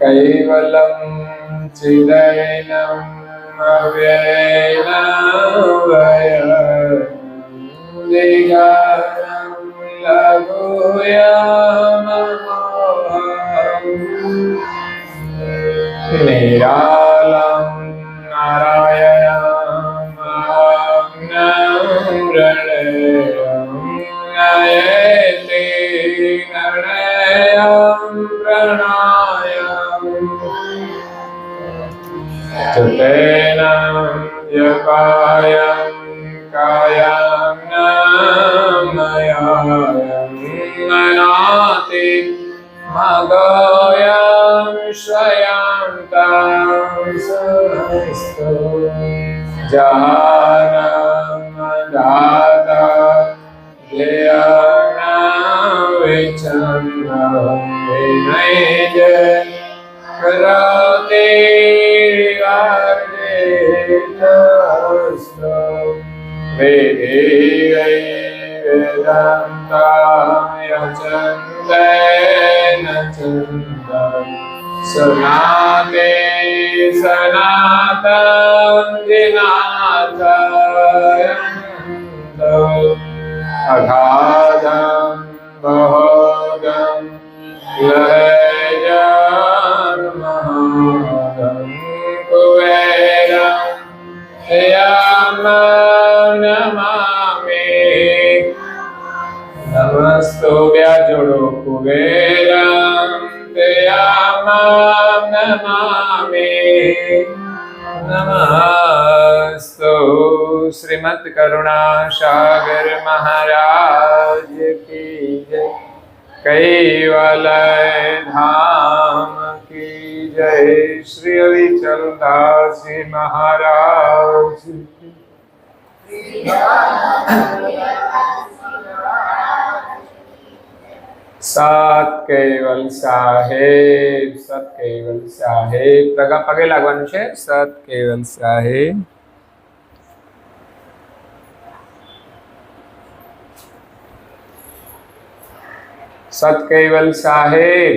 कैवलं चिदैनम् अव्ययनावयदिगानं लघुयाममोहम् निरालं नारायणं प्रणेयं नयति गणयं प्रणायम् चतेन यकायं कायं नमयायं मनाति मगोयं स्वयं समस्तु जानम दाता विचन्द्रं विनयज करते वेदान्ताय चन्देन चन्दं सनाते सनातं जिनाथाय अगाधं बहुगं लयजं महागं कुबेरं यमं नमामि नमस्तुभ्यं जोड़ो कुबेरं यमं नमामि नमस्तु श्रीमद् करुणा सागर महाराज की जय कैवलय धाम की जय श्री हरिचंद दास जी महाराज की सत केवल साहेब पगे लागવાનું છે સત કેવલ સાહેબ સત કેવલ સાહેબ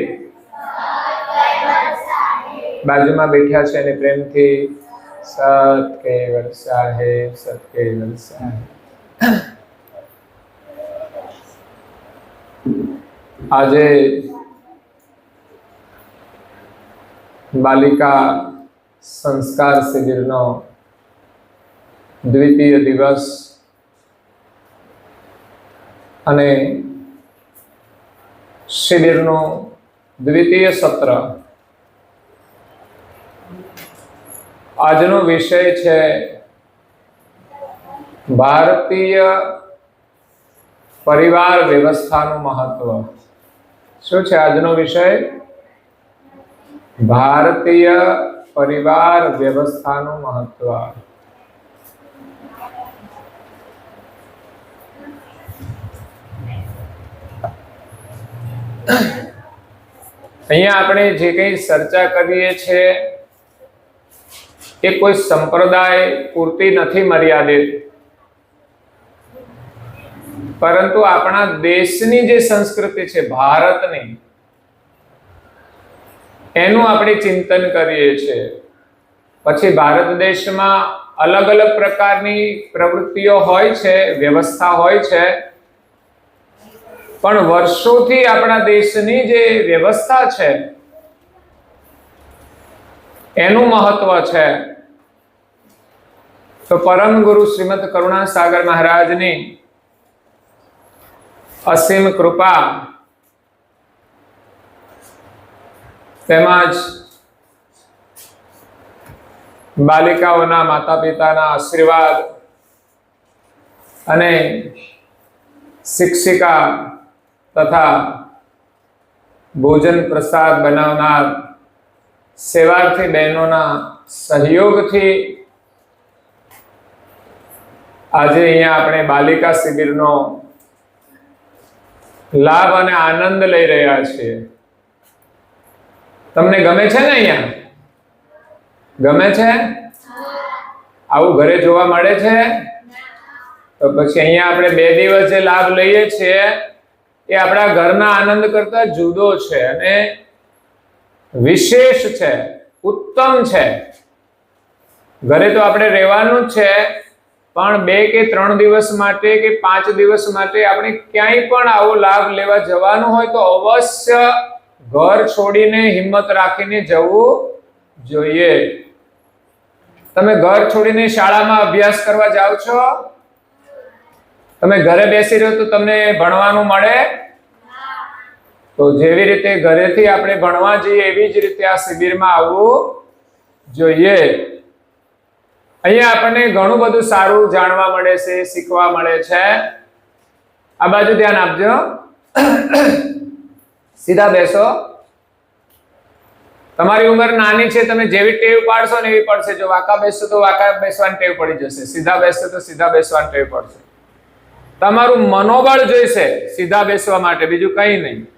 બાજુમાં બેઠા છે અને પ્રેમથી સત કેવલ સાહેબ આજે બાલિકા સંસ્કાર શિબિરનો દ્વિતીય દિવસ અને શિબિરનું દ્વિતીય સત્ર આજનો વિષય છે ભારતીય પરિવાર વ્યવસ્થાનું મહત્વ. શું છે આજનો વિષય? ભારતીય પરિવાર વ્યવસ્થાનું મહત્વ. અહીંયા આપણે જે કંઈ ચર્ચા કરીએ છીએ એ કોઈ સંપ્રદાય પૂરતી નથી મર્યાદિત, પરંતુ આપણા દેશની જે સંસ્કૃતિ છે ભારતની, એનું આપણે ચિંતન કરીએ છીએ. પછી ભારત દેશમાં અલગ અલગ પ્રકારની પ્રવૃત્તિઓ હોય છે, વ્યવસ્થા હોય છે, પણ વર્ષોથી આપણા દેશની જે વ્યવસ્થા છે એનું મહત્વ છે. તો પરમ ગુરુ શ્રીમદ કરુણા સાગર મહારાજની અસીમ કૃપા તેમજ બાલિકાઓના માતા પિતાના આશીર્વાદ અને શિક્ષિકા તથા ભોજન પ્રસાદ બનાવનાર સેવાર્થી બહેનોના સહયોગથી આજે અહીંયા આપણે બાલિકા શિબિરનો લાભ અને આનંદ લઈ રહ્યા છીએ. તમને ગમે છે ને? અહીંયા ગમે છે? આવું ઘરે જોવા મળે છે? તો પછી અહીંયા આપણે 2 દિવસ જે લાભ લઈએ છીએ એ આપણા ઘરના આનંદ કરતા જુદો છે. અને વિશેષ છે, ઉત્તમ છે. ઘરે તો આપણે રહેવાનું જ છે, પણ 2 કે 3 દિવસ માટે કે 5 દિવસ માટે આપણે ક્યાંય પણ આવો લાભ લેવા જવાનું હોય તો અવશ્ય ઘર છોડીને હિંમત રાખીને જવું જોઈએ. તમે ઘર છોડીને શાળામાં અભ્યાસ કરવા જાઓ છો? તમે ઘરે બેસી રહ્યો તો તમને ભણવાનું મળે? તો જેવી રીતે ઘરેથી આપણે ભણવા જઈએ એવી જ રીતે આ શિબિરમાં આવવું જોઈએ. અહીંયા આપણને ઘણું બધું સારું જાણવા મળે છે, શીખવા મળે છે. આ બાજુ ધ્યાન આપજો. સીધા બેસો. તમારી ઉંમર નાની છે, તમે જેવી ટેવ પાડશો ને એવી પડશે. જો વાંકા બેસશો તો વાંકા બેસવાની ટેવ પડી જશે, સીધા બેસશો તો સીધા બેસવાની ટેવ પડશે. તમારું મનોબળ જોઈશે સીધા બેસવા માટે, બીજું કંઈ નહીં.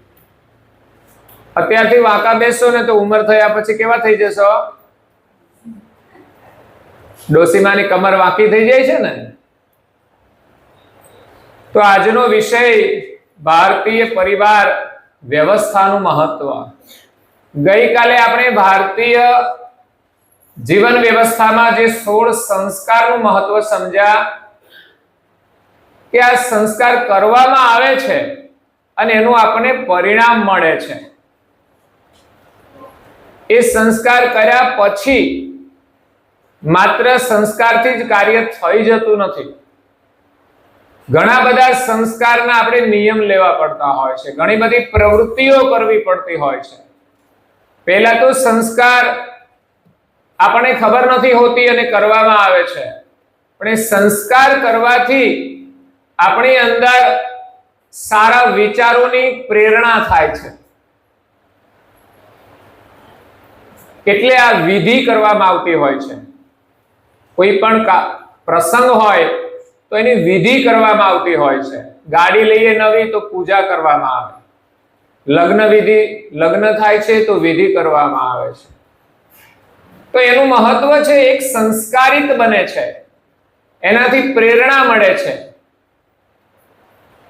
અત્યારથી વાંકા બેસશો ને તો ઉંમર થયા પછી કેવા થઈ જશો? ડોસીમાની કમર વાંકી થઈ જાય છે ને. તો આજનો વિષય ભારતીય પરિવાર વ્યવસ્થાનું મહત્વ. ગઈકાલે આપણે ભારતીય જીવન વ્યવસ્થામાં જે 16 સંસ્કારનું મહત્વ સમજ્યા કે આ સંસ્કાર કરવામાં આવે છે અને એનું આપણને પરિણામ મળે છે. એ સંસ્કાર કર્યા પછી માત્ર સંસ્કારથી જ કાર્ય થઈ જતું નથી. ઘણા બધા સંસ્કારના આપણે નિયમ લેવા પડતા હોય છે, ઘણી બધી પ્રવૃત્તિઓ કરવી પડતી હોય છે. પહેલા તો સંસ્કાર આપણને ખબર નથી હોતી અને કરવામાં આવે છે, પણ એ સંસ્કાર કરવાથી આપણી અંદર સારા વિચારોની પ્રેરણા થાય છે. એટલે આ વિધિ કરવામાં આવતી હોય છે. કોઈ પણ પ્રસંગ હોય તો એની વિધિ કરવામાં આવતી હોય છે. ગાડી લઈએ નવી તો પૂજા કરવામાં આવે. લગ્ન થાય છે તો વિધિ કરવામાં આવે છે. તો એનું મહત્વ છે, એક સંસ્કારિત બને છે, એનાથી પ્રેરણા મળે છે.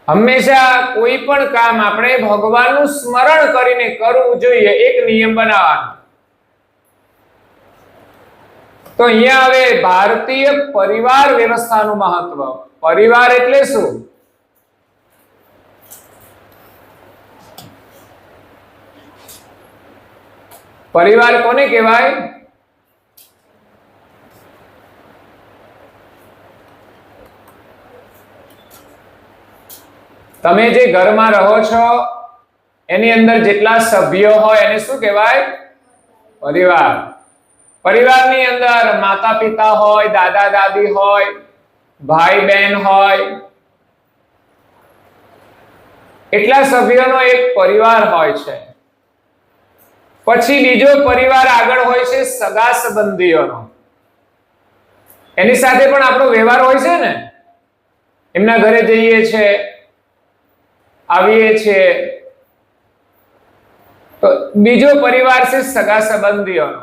હંમેશા કોઈ પણ કામ આપણે ભગવાનનું સ્મરણ કરીને કરવું જોઈએ, એક નિયમ બનાવવાનો. તો અહીંયા હવે ભારતીય પરિવાર વ્યવસ્થાનું મહત્વ. પરિવાર એટલે શું? પરિવાર કોને કહેવાય? તમે જે ઘરમાં રહો છો એની અંદર જેટલા સભ્યો હોય એને શું કહેવાય? પરિવાર. પરિવારની અંદર માતા પિતા હોય, દાદા દાદી હોય, ભાઈ બહેન હોય, એટલા સભ્યોનો એક પરિવાર હોય છે. પછી બીજો પરિવાર આગળ હોય છે સગા સંબંધીઓનો. એની સાથે પણ આપણો વ્યવહાર હોય છે ને. એમના ઘરે જઈએ છે, આવીએ છીએ. તો બીજો પરિવાર છે સગા સંબંધીઓનો.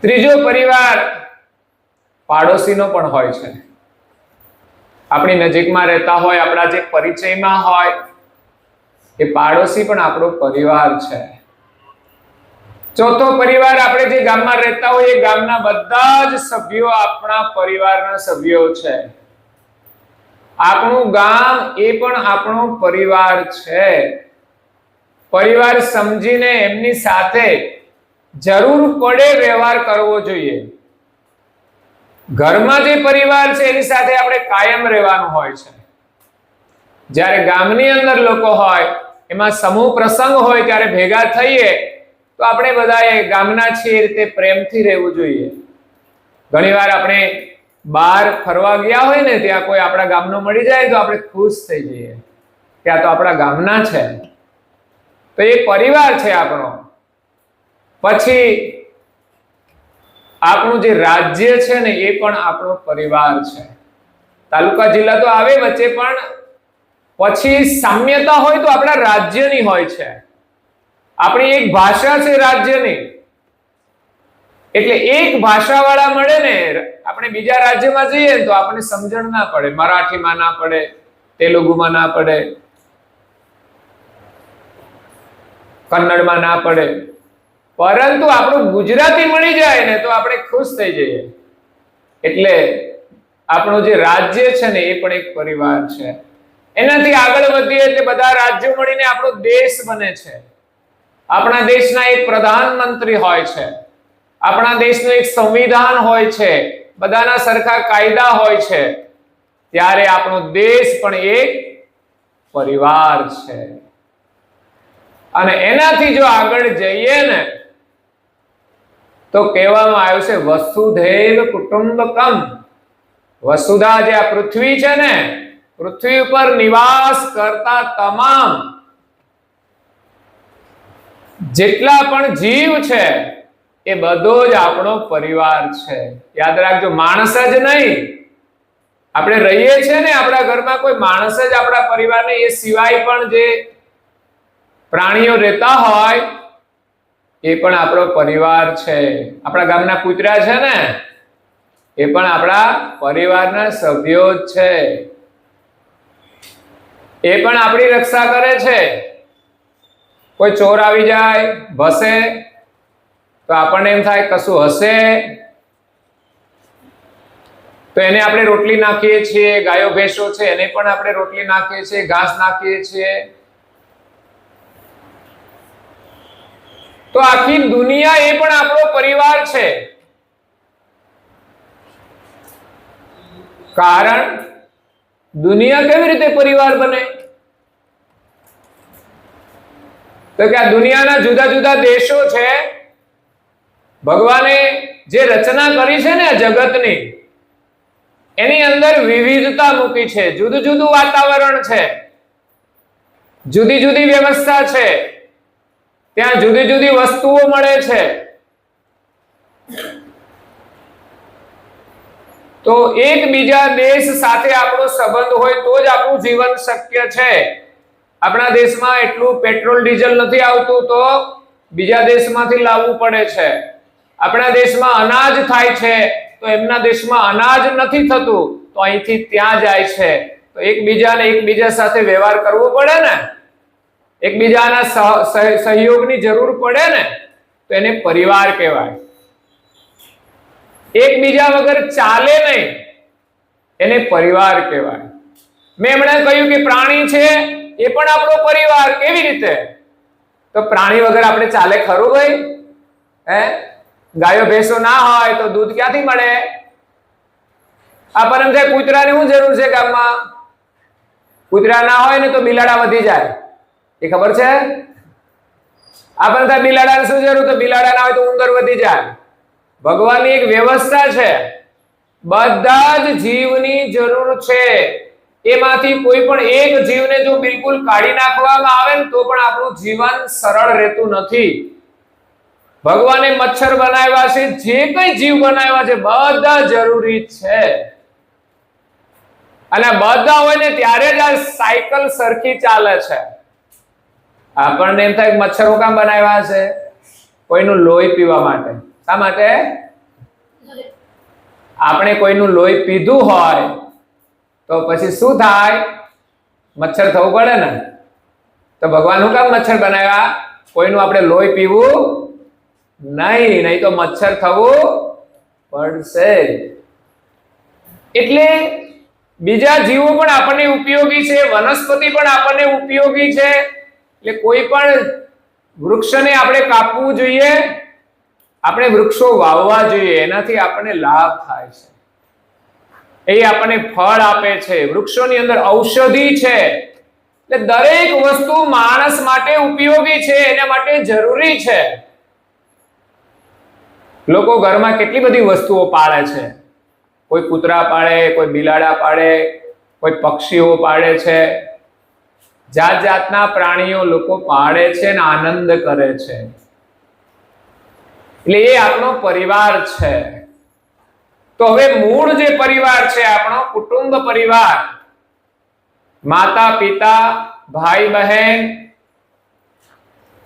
ત્રીજો પરિવાર પાડોશીનો પણ હોય છે. આપણી નજીકમાં રહેતા હોય, આપણા જે પરિચયમાં હોય, એ પાડોશી પણ આપણો પરિવાર છે. ચોથો પરિવાર, આપણે જે ગામમાં રહેતા હોય એ ગામના બધા જ સભ્યો આપણા પરિવારના સભ્યો છે. આપણું ગામ એ પણ આપણો પરિવાર છે. પરિવાર સમજીને એમની સાથે જરૂર પડે વ્યવહાર કરવો જોઈએ. ઘરમાં જે પરિવાર છે એની સાથે આપણે કાયમ રહેવાનું હોય છે. જ્યારે ગામની અંદર લોકો હોય, એમાં સમૂહ પ્રસંગ હોય, ત્યારે ભેગા થઈએ તો આપણે બધાએ ગામના છીએ એ રીતે પ્રેમથી રહેવું જોઈએ. ઘણીવાર આપણે બહાર ફરવા ગયા હોય ને, ત્યાં કોઈ આપણા ગામનો મળી જાય તો આપણે ખુશ થઈ જઈએ, ત્યાં તો આપણા ગામના છે. તો એ પરિવાર છે આપણો. પછી આપણું જે રાજ્ય છે ને એ પણ આપણો પરિવાર છે. તાલુકા જિલ્લા તો આવે વચ્ચે, પણ પછી સામ્યતા હોય તો આપણા રાજ્યની હોય છે. આપણી એક ભાષા છે રાજ્યની, એટલે એક ભાષાવાળા મળે ને, આપણે બીજા રાજ્યમાં જઈએ તો આપણને સમજણ ના પડે, મરાઠીમાં ના પડે, તેલુગુમાં ના પડે. કન્નડમાં ના પડે, પરંતુ આપણું ગુજરાતી મળી જાય ને તો આપણે ખુશ થઈ જઈએ. એટલે આપણું જે રાજ્ય છે ને એ પણ એક પરિવાર છે. એનાથી આગળ વધીએ એટલે બધા રાજ્યો મળીને આપણો દેશ બને છે. આપણા દેશના એક પ્રધાનમંત્રી હોય છે, આપણા દેશનું એક સંવિધાન હોય છે, બધાના સરખા કાયદા હોય છે. ત્યારે આપણો દેશ પણ એક પરિવાર છે. અને એનાથી જો આગળ જઈએ ને તો કહેવામાં આવ્યું છે વસુધૈવ કુટુંબકમ. વસુધા જે આ પૃથ્વી છે ને, પૃથ્વી ઉપર નિવાસ કરતા તમામ જેટલા પણ જીવ છે એ બધો જ આપણો પરિવાર છે. યાદ રાખજો, માણસ જ નહીં. આપણે રહીએ છીએ ને આપણા ઘરમાં, કોઈ માણસ જ આપણા પરિવારને, એ સિવાય પણ જે પ્રાણીઓ રહેતા હોય એ પણ આપણો પરિવાર છે. આપણા ગામના કૂતરા છે ને એ પણ આપણા પરિવારના સભ્યો જ છે. એ પણ આપણી રક્ષા કરે છે. કોઈ ચોર આવી જાય, ભસે, તો આપણને એમ થાય કશું હશે તો એને આપણે રોટલી નાખીએ છીએ. ગાયો ભેંસો છે એને પણ આપણે રોટલી નાખીએ છીએ, ઘાસ નાખીએ છીએ. તો આખી દુનિયા એ પણ આપણો પરિવાર છે. કારણ દુનિયા કેવી રીતે પરિવાર બને? તો કે આ દુનિયાના જુદા જુદા દેશો છે. ભગવાને જે રચના કરી છે ને જગતની, એની અંદર વિવિધતા મૂકી છે. જુદું જુદું વાતાવરણ છે, જુદી જુદી વ્યવસ્થા છે, ત્યાં જુદી જુદી વસ્તુઓ મળે છે. તો એકબીજા દેશ સાથે આપણો સંબંધ હોય તો જ આપણું જીવન શક્ય છે. આપણા દેશમાં એટલું પેટ્રોલ ડીઝલ નથી આવતું તો બીજા દેશમાંથી લાવવું પડે છે. આપણા દેશમાં અનાજ થાય છે તો એમના દેશમાં અનાજ નથી થતું તો અહીંથી ત્યાં જાય છે. તો એકબીજા સાથે વ્યવહાર કરવો પડે ને, એકબીજાના સહયોગની જરૂર પડે ને, તો એને પરિવાર કહેવાય. એકબીજા વગર ચાલે નહીં, એને પરિવાર કહેવાય. મેં હમણાં કહ્યું કે પ્રાણી છે એ પણ આપણો પરિવાર. કેવી રીતે? તો પ્રાણી વગર આપણે ચાલે ખરું ભાઈ? ગાયો ભેંસો ના હોય તો દૂધ ક્યાંથી મળે? આપણને કૂતરાની શું જરૂર છે ગામમાં? કૂતરા ના હોય ને તો બિલાડા વધી જાય, એ ખબર છે? આપણને બિલાડાની શું જરૂર? તો બિલાડા ના હોય તો ઉંદર વધી જાય. ભગવાનની એક વ્યવસ્થા છે, બધા જ જીવની જરૂર છે. એમાંથી કોઈ પણ એક જીવને જો બિલકુલ કાઢી નાખવામાં આવે ને તો પણ આપણું જીવન સરળ રહેતું નથી. ભગવાને મચ્છર બનાવ્યા છે, જે કઈ જીવ બનાવ્યા છે બધા જરૂરી છે. અને બધા હોય ને ત્યારે જ આ સાયકલ સરખી ચાલે છે. આપણને એમ થાય મચ્છરો કામ બનાવ્યા છે? કોઈનું લોહી પીવા માટે. શા માટે? આપણે કોઈનું લોહી પીધું હોય તો પછી શું થાય? મચ્છર થવું પડે ને. તો ભગવાન શું કામ મચ્છર બનાવ્યા? કોઈનું આપણે લોહી પીવું નહીં તો મચ્છર થવું પડશે. એટલે બીજા જીવો પણ આપણને ઉપયોગી છે, વનસ્પતિ પણ આપણને ઉપયોગી છે. એટલે કોઈ પણ વૃક્ષને આપણે કાપવું જોઈએ, આપણે વૃક્ષો વાવવા જોઈએ. એનાથી આપણને લાભ થાય છે, એ આપણને ફળ આપે છે. વૃક્ષોની અંદર ઔષધિ છે. એટલે દરેક વસ્તુ માણસ માટે ઉપયોગી છે, એના માટે જરૂરી છે. લોકો ઘરમાં કેટલી બધી વસ્તુઓ પાળે છે. કોઈ કૂતરા પાળે, કોઈ બિલાડા પાળે, કોઈ પક્ષીઓ પાળે છે. જાત જાતના પ્રાણીઓ લોકો પાળે છે અને આનંદ કરે છે. એટલે એ આપણો પરિવાર છે. તો હવે મૂળ જે પરિવાર છે આપણો કુટુંબ પરિવાર, માતા પિતા, ભાઈ બહેન,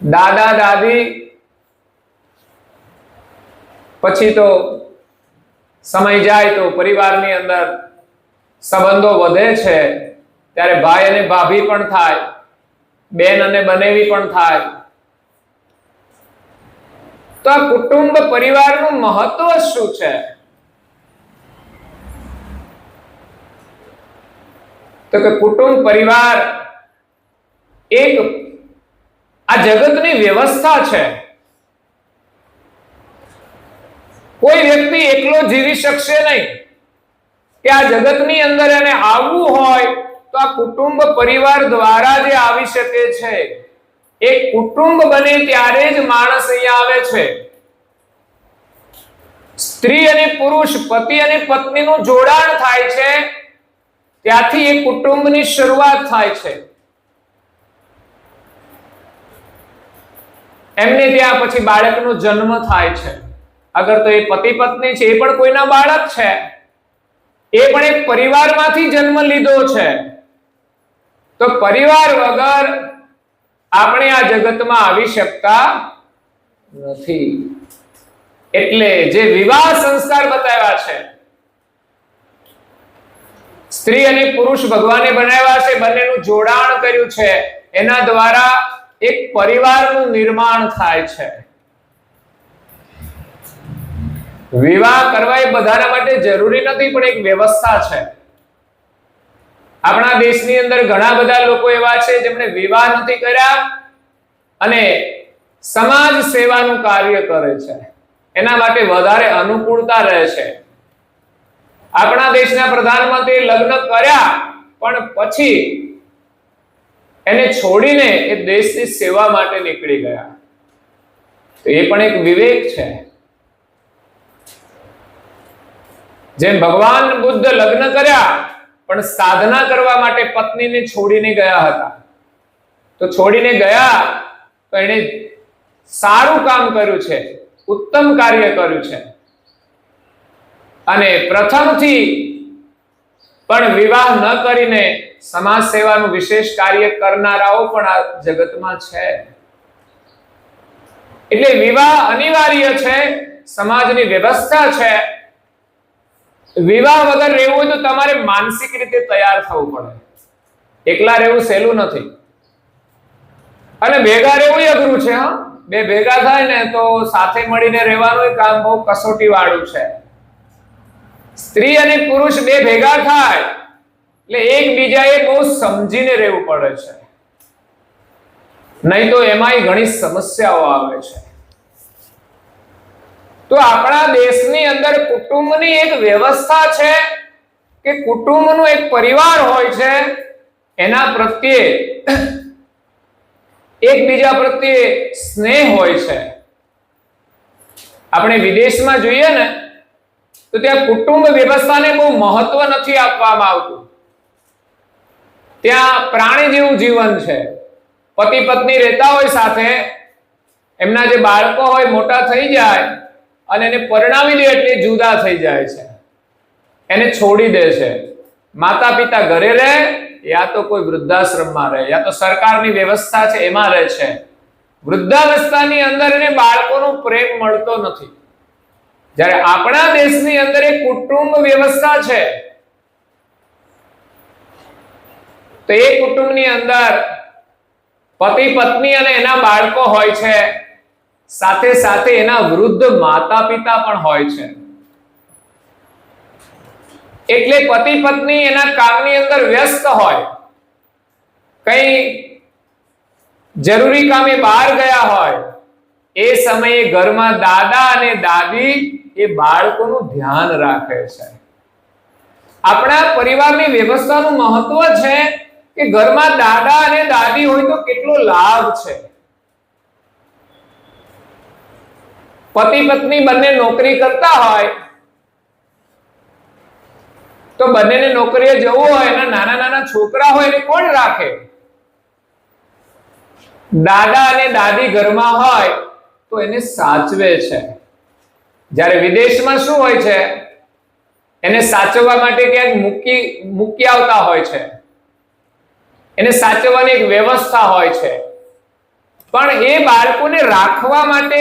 દાદા દાદી, પછી તો સમય જાય તો પરિવારની અંદર સંબંધો વધે છે. ત્યારે ભાઈ અને ભાભી પણ થાય, બેન અને બનેવી પણ થાય, તો આ કુટુંબ પરિવારનું મહત્વ શું છે? તો કે કુટુંબ પરિવાર એક આ જગતની વ્યવસ્થા છે. કોઈ વ્યક્તિ એકલો જીવી શકશે નહીં કે આ જગતની અંદર એને આવવું હોય તો આ કુટુંબ પરિવાર દ્વારા જે આવી શકે છે. એક કુટુંબ બને ત્યારે જ માણસ અહીંયા આવે છે. સ્ત્રી અને પુરુષ, પતિ અને પત્નીનું જોડાણ થાય છે, ત્યાંથી એક કુટુંબની શરૂઆત થાય છે. એમને ત્યાં પછી બાળકનો જન્મ થાય છે. અગર તો એ પતિ પત્ની છે, એ પણ કોઈના બાળક છે, એ પણ એક પરિવારમાંથી જન્મ લીધો છે. તો પરિવાર વગર આપણે આ જગતમાં આવી શકતા નથી. એટલે જે વિવાહ સંસ્કાર બતાવ્યા છે, સ્ત્રી અને પુરુષ ભગવાને બનાવ્યા છે, બંનેનું જોડાણ કર્યું છે, એના દ્વારા એક પરિવારનું નિર્માણ થાય છે. વિવાહ કરવા એ બધાના માટે જરૂરી નથી, પણ એક વ્યવસ્થા છે. આપણા દેશની અંદર ઘણા બધા લોકો એવા છે જેમણે વિવાહ નથી કર્યા અને સમાજ સેવાનું કાર્ય કરે છે. એના માટે વધારે અનુકૂળતા રહે છે. આપણા દેશના પ્રધાનમંત્રી લગ્ન કર્યા પણ પછી એને છોડીને એ દેશની સેવા માટે નીકળી ગયા. તો એ પણ એક વિવેક છે. જેમ ભગવાન બુદ્ધ લગ્ન કર્યા પણ સાધના કરવા માટે પત્નીને છોડીને ગયા હતા. તો છોડીને ગયા તો એને સારું કામ કર્યું છે, ઉત્તમ કાર્ય કર્યું છે. અને પ્રથમથી પણ વિવાહ ન કરીને સમાજ સેવાનું વિશેષ કાર્ય કરનારાઓ પણ આ જગતમાં છે. એટલે વિવાહ અનિવાર્ય છે, સમાજની વ્યવસ્થા છે. વિવાહ વગર રહેવું હોય તો તમારે માનસિક રીતે તૈયાર થવું પડે. એકલા રહેવું સહેલું નથી અને ભેગા રહેવું અઘરું છે. હા, બે ભેગા થાય ને તો સાથે મળીને રહેવાનું કામ બહુ કસોટી વાળું છે. સ્ત્રી અને પુરુષ બે ભેગા થાય એટલે એકબીજાએ બહુ સમજીને રહેવું પડે છે, નહીં તો એમાંય ઘણી સમસ્યાઓ આવે છે. તો આપણા દેશની અંદર કુટુંબની એક વ્યવસ્થા છે કે કુટુંબનો એક પરિવાર હોય છે, એના પ્રત્યે એકબીજા પ્રત્યે સ્નેહ હોય છે. આપણે વિદેશમાં જોઈએ ને તો ત્યાં કુટુંબ વ્યવસ્થાને બહુ મહત્વ નથી આપવામાં આવતું. ત્યાં પ્રાણી જેવું જીવન છે. પતિ પત્ની રહેતા હોય સાથે, એમના જે બાળકો હોય મોટા થઈ જાય અને એને પરણાવી દે એટલે જુદા થઈ જાય છે, એને છોડી દે છે. માતા પિતા ઘરે રહે, યા તો કોઈ વૃદ્ધાશ્રમમાં રહે, યા તો સરકારની વ્યવસ્થા છે એમાં રહે છે. વૃદ્ધાવસ્થાની અંદર એને બાળકોનો પ્રેમ મળતો નથી. જ્યારે આપણા દેશની અંદર એક કુટુંબ વ્યવસ્થા છે, તો એ કુટુંબની અંદર પતિ પત્ની અને એના બાળકો હોય છે, સાથે સાથે એના વૃદ્ધ માતા પિતા પણ હોય છે. એટલે પતિ પત્ની એના કામની અંદર વ્યસ્ત હોય, કઈ જરૂરી કામે બહાર ગયા હોય, એ સમયે ઘરમાં દાદા અને દાદી એ બાળકોનું ધ્યાન રાખે છે. આપણા પરિવારની વ્યવસ્થાનું મહત્વ છે કે ઘરમાં દાદા અને દાદી હોય તો કેટલો લાભ છે. પતિ પત્ની બંને નોકરી કરતા હોય તો બંનેને નોકરીએ જવું હોય, એના નાના નાના છોકરા હોય એને કોણ રાખે? દાદા અને દાદી ઘરમાં હોય તો એને સાચવે છે. જ્યારે વિદેશમાં શું હોય છે, એને સાચવવા માટે ક્યાંક મૂકી આવતા હોય છે, એને સાચવવાની એક વ્યવસ્થા હોય છે. પણ એ બાળકોને રાખવા માટે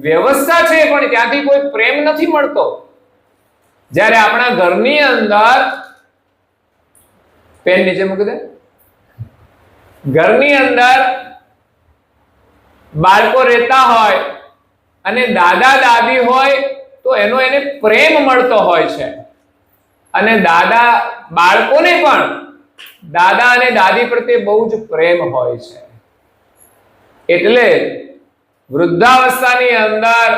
વ્યવસ્થા છે, પણ ત્યાંથી કોઈ પ્રેમ નથી મળતો. જ્યારે આપણા ઘરની અંદર, પેન નીચે મૂકી દે, ઘરની અંદર બાળકો રહેતા હોય અને દાદા દાદી હોય તો એને પ્રેમ મળતો હોય છે, અને દાદા બાળકોને પણ દાદા અને દાદી પ્રત્યે બહુ જ પ્રેમ હોય છે. એટલે વૃદ્ધાવસ્થાની અંદર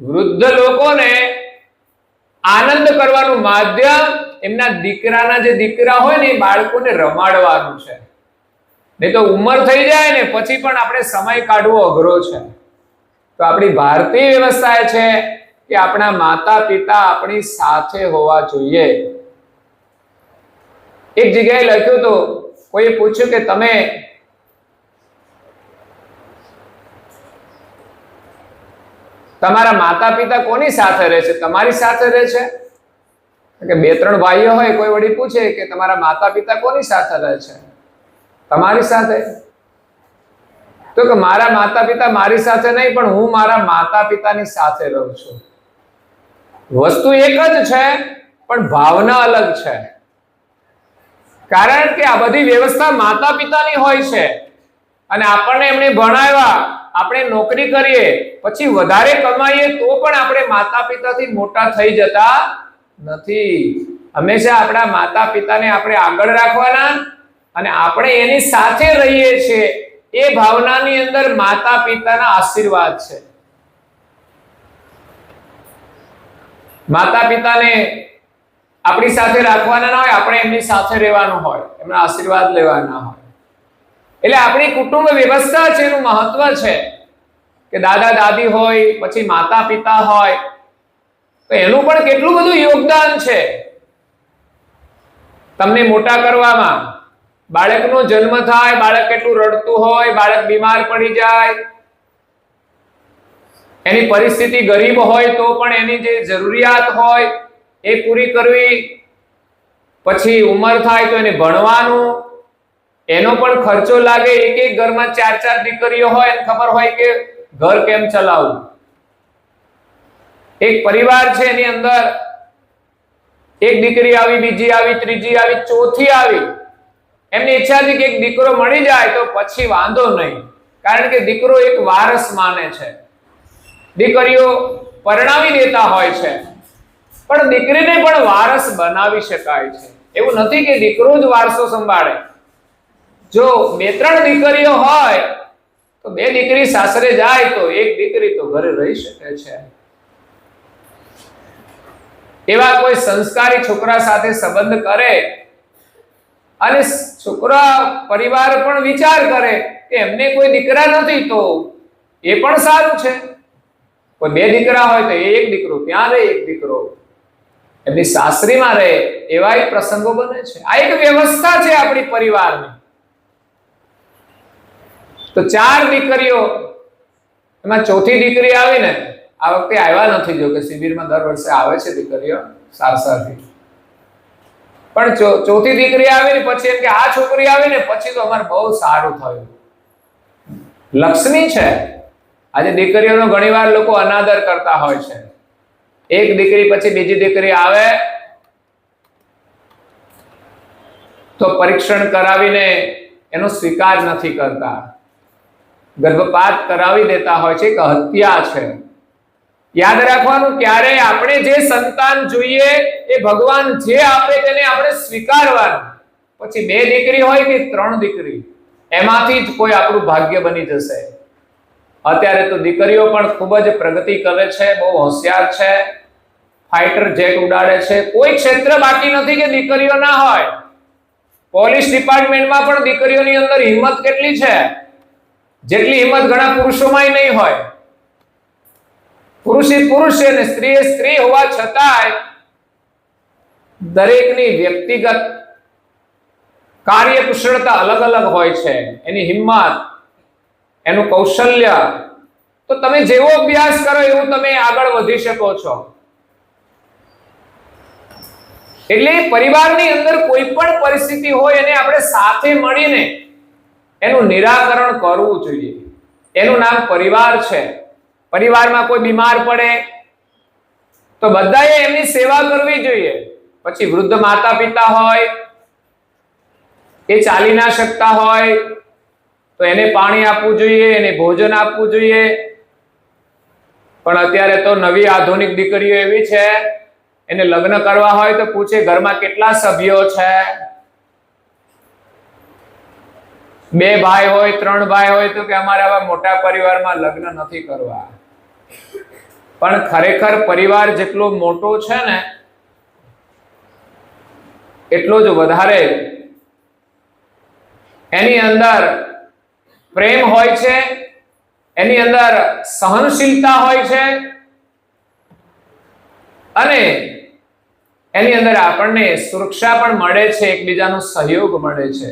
વૃદ્ધ લોકોને આનંદ કરવાનું માધ્યમ એમના દીકરાના જે દીકરા હોય ને એ બાળકોને રમાડવાનું છે. નહીં તો ઉંમર થઈ જાય ને પછી પણ આપણે સમય કાઢવો અઘરો છે. તો આપણી ભારતીય વ્યવસ્થા એ છે કે આપણા માતા પિતા આપણી સાથે હોવા જોઈએ. એક જગ્યાએ લખ્યું તો કોઈએ પૂછ્યું કે તમે તમારા માતા પિતા કોની સાથે રહે છે? તમારી સાથે રહે છે? કે બે ત્રણ ભાઈઓ હોય, કોઈ વળી પૂછે કે તમારા માતા પિતા કોની સાથે રહે છે? તમારી સાથે. તો કે મારા માતા પિતા મારી સાથે નહીં, પણ હું મારા માતા પિતાની સાથે રહું છું. વસ્તુ એક જ છે પણ ભાવના અલગ છે. કારણ કે આ બધી વ્યવસ્થા માતા પિતાની હોય છે, અને આપણને એમણે ભણાવ્યા, આપણે નોકરી કરીએ, પછી વધારે કમાઈએ તો પણ આપણે માતા પિતાથી મોટા થઈ જતા નથી. હંમેશા આપણા માતા પિતાને આપણે આગળ રાખવાના, અને આપણે એની સાથે રહીએ છીએ એ ભાવનાની અંદર માતા પિતાના આશીર્વાદ છે. માતા પિતાને આપણી સાથે રાખવાના ના હોય, આપણે એમની સાથે રહેવાનું હોય, એમના આશીર્વાદ લેવાના હોય. એટલે આપણી કુટુંબ વ્યવસ્થા છે એનું મહત્વ છે કે દાદા દાદી હોય, પછી માતા પિતા હોય, તો એનું પણ કેટલું બધું યોગદાન છે તમને મોટા કરવામાં. બાળકનો જન્મ થાય, બાળક કેટલું રડતું હોય, બાળક બીમાર પડી જાય, એની પરિસ્થિતિ ગરીબ હોય તો પણ એની જે જરૂરિયાત હોય એ પૂરી કરવી. પછી ઉંમર થાય તો એને ભણવાનું, એનો પણ ખર્ચો લાગે. એક એક ઘરમાં ચાર ચાર દીકરીઓ હોય, એને ખબર હોય કે ઘર કેમ ચલાવવું. એક પરિવાર છે એની અંદર એક દીકરી આવી, બીજી આવી, ત્રીજી આવી, ચોથી આવી. એમની ઈચ્છા હતી કે એક દીકરો મળી જાય તો પછી વાંધો નહીં, કારણ કે દીકરો એક વારસ માને છે. દીકરીઓ પરણાવી દેતા હોય છે, પણ દીકરીને પણ વારસ બનાવી શકાય છે. એવું નથી કે દીકરો જ વારસો સંભાળે. જો બે ત્રણ દીકરીઓ હોય તો બે દીકરી સાસરે જાય તો એક દીકરી તો ઘરે રહી શકે છે. એવા કોઈ સંસ્કારી છોકરા સાથે સંબંધ કરે, અને છોકરા પરિવાર પણ વિચાર કરે કે એમને કોઈ દીકરા નથી તો એ પણ સારું છે. કોઈ બે દીકરા હોય તો એક દીકરો ત્યાં રહે, એક દીકરો એમની સાસરીમાં રહે. એવા પ્રસંગો બને છે. આ એક વ્યવસ્થા છે આપણી પરિવારની. તો ચાર દીકરીઓ, એમાં ચોથી દીકરી આવી ને, આ વખતે આવ્યા નથી, જો કે શિબિરમાં દર વર્ષે આવે છે દીકરીઓ સારસાથી, પણ ચોથી દીકરી આવી ને પછી એમ કે આ છોકરી આવી ને પછી તો અમારે બહુ સારું થયું. લક્ષ્મી છે. આજે દીકરીઓનો ઘણીવાર લોકો અનાદર કરતા હોય છે. એક દીકરી પછી બીજી દીકરી આવે તો પરીક્ષણ કરાવીને એનો સ્વીકાર નથી કરતા, ગર્ભપાત કરાવી દેતા હોય છે કે હત્યા છે. યાદ રાખવાનું, ક્યારે આપણે જે સંતાન જોઈએ એ ભગવાન જે આપે તેને આપણે સ્વીકારવાનું. પછી બે દીકરી હોય કે ત્રણ દીકરી, એમાંથી જ કોઈ આપણું ભાગ્ય બની જશે. અત્યારે તો દીકરીઓ પણ ખૂબ જ પ્રગતિ કરે છે, બહુ હોશિયાર છે, ફાઇટર જેટ ઉડાડે છે. કોઈ ક્ષેત્ર બાકી નથી કે દીકરીઓ ના હોય. પોલીસ ડિપાર્ટમેન્ટમાં પણ દીકરીઓની અંદર હિંમત કેટલી છે, જેટલી હિંમત ઘણા પુરુષોમાં નહીં હોય. પુરુષ એ પુરુષ છે ને સ્ત્રી એ સ્ત્રી હોવા છતાંય દરેકની વ્યક્તિગત કાર્યકુશળતા અલગ અલગ હોય છે. એની હિંમત, એનું કૌશલ્ય. તો તમે જેવો અભ્યાસ કરો એવું તમે આગળ વધી શકો છો. એટલે પરિવારની અંદર કોઈ પણ પરિસ્થિતિ હોય એને આપણે સાથે મળીને એનું નિરાકરણ કરવું જોઈએ. એનું નામ પરિવાર છે. પરિવારમાં કોઈ બીમાર પડે તો બધાએ એમની સેવા કરવી જોઈએ. પછી વૃદ્ધ માતા પિતા હોય, એ ચાલી ના શકતા હોય તો એને પાણી આપવું જોઈએ, એને ભોજન આપવું જોઈએ. પણ અત્યારે તો નવી આધુનિક દીકરીઓ એવી છે, એને લગ્ન કરવા હોય તો પૂછે ઘરમાં કેટલા સભ્યો છે, 2 ભાઈ હોય 3 ભાઈ હોય તો કે અમારે આવા મોટા પરિવારમાં લગ્ન નથી કરવા. પણ ખરેખર પરિવાર જેટલો મોટો છે ને એટલો જ વધારે એની અંદર પ્રેમ હોય છે, એની અંદર સહનશીલતા હોય છે અને એની અંદર આપણને સુરક્ષા પણ મળે છે, એકબીજાનો સહયોગ મળે છે.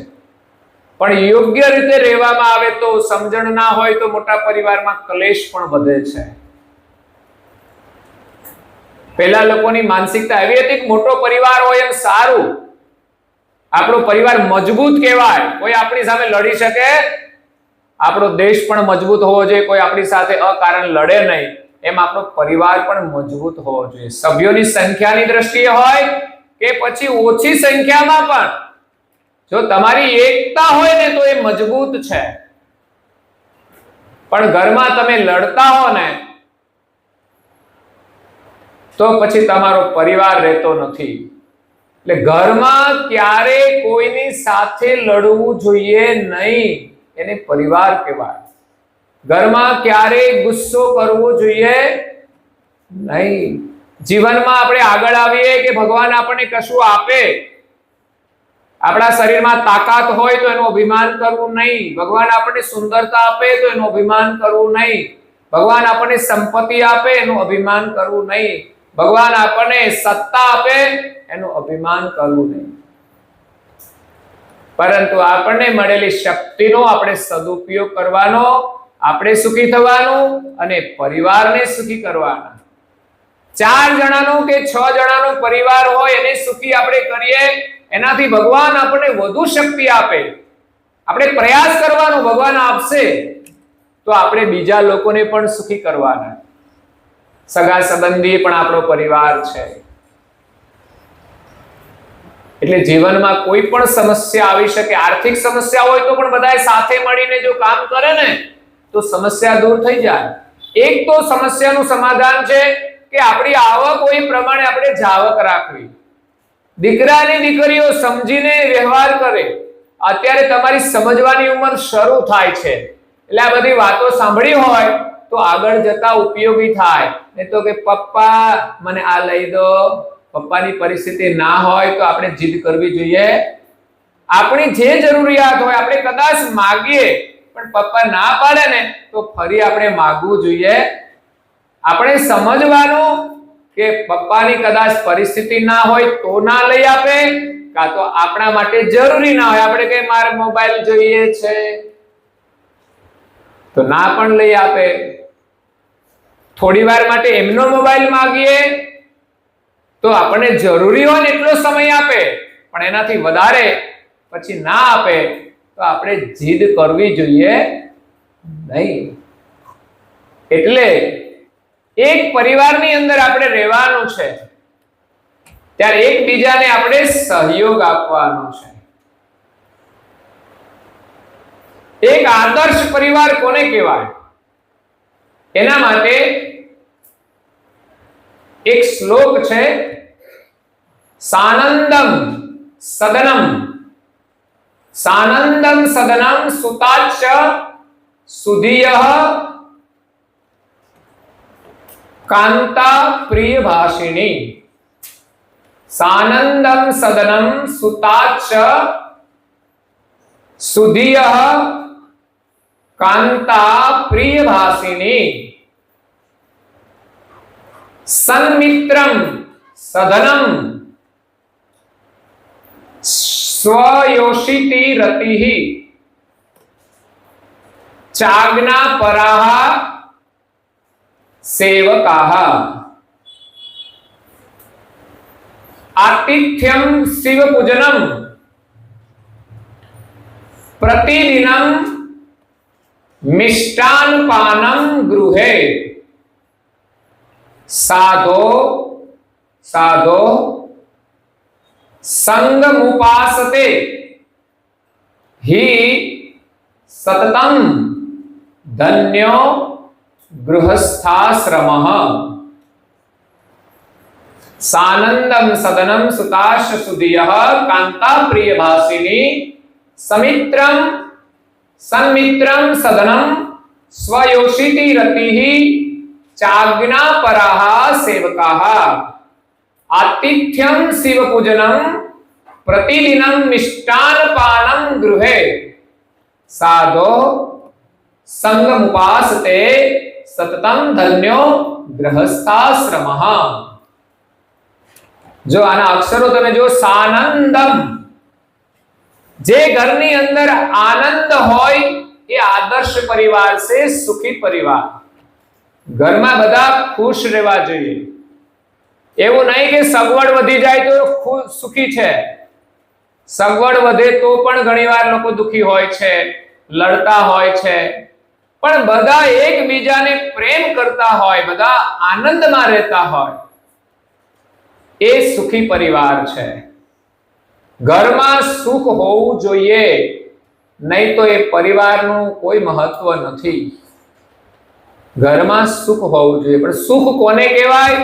પણ યોગ્ય રીતે રહેવામાં આવે તો, સમજણ ના હોય તો મોટા પરિવારમાં ક્લેશ પણ વધે છે. પહેલા લોકોની માનસિકતા એવી હતી કે મોટો પરિવાર હોય એમ સારું, આપણો પરિવાર મજબૂત કહેવાય, કોઈ આપણી સામે લડી શકે, આપણો દેશ પણ મજબૂત હોવો જોઈએ, કોઈ આપણી સાથે અકારણ લડે નહીં, એમ આપણો પરિવાર પણ મજબૂત હોવો જોઈએ. સભ્યોની સંખ્યાની દ્રષ્ટિએ હોય કે પછી ઓછી સંખ્યામાં પણ જો તમારી એકતા હોય ને તો એ મજબૂત છે. પણ ઘરમાં તમે લડતા હો ને તો પછી તમારો પરિવાર રહેતો નથી. એટલે ઘરમાં ક્યારે કોઈની સાથે લડવું જોઈએ નહીં, એને પરિવાર કહેવાય. ઘરમાં ક્યારે ગુસ્સો કરવો જોઈએ નહીં. જીવનમાં આપણે આગળ આવીએ કે ભગવાન આપણને કશું આપે, આપણા શરીરમાં તાકાત હોય તો એનું અભિમાન કરવું નહીં. ભગવાન આપણને સુંદરતા આપે તો એનું અભિમાન કરવું નહીં. ભગવાન આપણને સંપત્તિ આપે એનું અભિમાન કરવું નહીં. ભગવાન આપણને સત્તા આપે એનું અભિમાન કરવું નહીં. પરંતુ આપણને મળેલી શક્તિનો આપણે સદુપયોગ કરવાનો, આપણે સુખી થવાનું અને પરિવારને સુખી કરવાના. 4 જણાનો કે 6 જણાનો પરિવાર હોય એને સુખી આપણે કરીએ, એનાથી ભગવાન આપણને વધુ શક્તિ આપે. આપણે પ્રયાસ કરવાનો, ભગવાન આપશે તો આપણે બીજા લોકોને પણ સુખી કરવાના. સગા સંબંધી પણ આપણો પરિવાર છે. એટલે જીવનમાં કોઈ પણ સમસ્યા આવી શકે. આર્થિક સમસ્યા હોય તો પણ બધાએ સાથે મળીને જો કામ કરે ને તો સમસ્યા દૂર થઈ જાય. એક તો સમસ્યાનું સમાધાન છે કે આપણી આવક હોય પ્રમાણે આપણે જાવક રાખવી. દીકરાની દીકરીઓ સમજીને વ્યવહાર કરે. અત્યારે તમારી સમજવાની ઉંમર શરૂ થાય છે, એટલે આ બધી વાતો સાંભળી હોય તો આગળ જતા ઉપયોગી થાય. નહીં તો કે પપ્પા મને આ લઈ દો, પપ્પાની પરિસ્થિતિ ના હોય તો આપણે જીદ કરવી જોઈએ. આપણી જે જરૂરિયાત હોય આપણે કદાચ માગીએ પણ પપ્પા ના પાડે ને તો ફરી આપણે માગવું જોઈએ. આપણે સમજવાનું કે પપ્પાની કદાચ પરિસ્થિતિ ના હોય તો ના લઈ આપે, કાં તો આપણા માટે જરૂરી ના હોય, આપણે કે મારે મોબાઈલ જોઈએ છે તો ના પણ લઈ આપે. થોડી વાર માટે એમનો મોબાઈલ માંગીએ તો આપણને જરૂરી હોય ને એટલો સમય આપે, પણ એનાથી વધારે પછી ના આપે તો આપણે જીદ કરવી જોઈએ નહીં. એટલે એક પરિવારની અંદર આપણે રહેવાનું છે ત્યારે એકબીજાને આપણે સહયોગ આપવાનો છે. એક આદર્શ પરિવાર કોને કહેવાય? એના માટે એક શ્લોક છે, સાનંદમ સદનમ સાનંદમ સદનમ સુતાચ્ચ સુધિયઃ કાંતા પ્રિય ભાષિણી. સાનંદમ સદનમ સુતાચ્ચ સુધિયઃ કાંતા પ્રિય ભાષિણી. સન્મિત્રમ સદનમ સ્વયોષિતિ રતિઃ ચાગ્ના પરાઃ સેવકાઃ. આતિથ્યમ શિવ પૂજનમ પ્રતિદિનમ મિષ્ટાન પાનમ ગૃહે. સાધો સાધો સંગमुपासते हि सततम धन्यो ગૃહસ્થાશ્રમઃ સાનંદમ સદનમ સુતાશ સુધિયઃ કાંતા પ્રિયભાસિની સમિત્રમ સન્મિત્રમ સદનમ સ્વયોષિતિ રતિઃ ચાજ્ઞાપરાઃ સેવકાઃ આતિથ્યમ શિવપૂજનમ પ્રતિદિનમ મિષ્ટાનપાનમ ગૃહે સાધો સંગમુપાસતે સતતમ ધન્યો ગૃહસ્થાશ્રમઃ. જો આના અક્ષરો તમે જો, સાનંદમ, જે ઘરની અંદર આનંદ હોય એ આદર્શ પરિવાર છે, સુખી પરિવાર. ઘરમાં બધા ખુશ રહેવા જોઈએ. એવું નહીં કે સગવડ વધી જાય તો સુખી છે. સગવડ વધે તો પણ ઘણીવાર લોકો દુખી હોય છે, લડતા હોય છે. પણ બધા એકબીજાને પ્રેમ કરતા હોય, બધા આનંદમાં રહેતા હોય, એ સુખી પરિવાર છે. ઘરમાં સુખ હોવું જોઈએ, નહીં તો એ પરિવારનું કોઈ મહત્વ નથી. ઘરમાં સુખ હોવું જોઈએ. પણ સુખ કોને કહેવાય?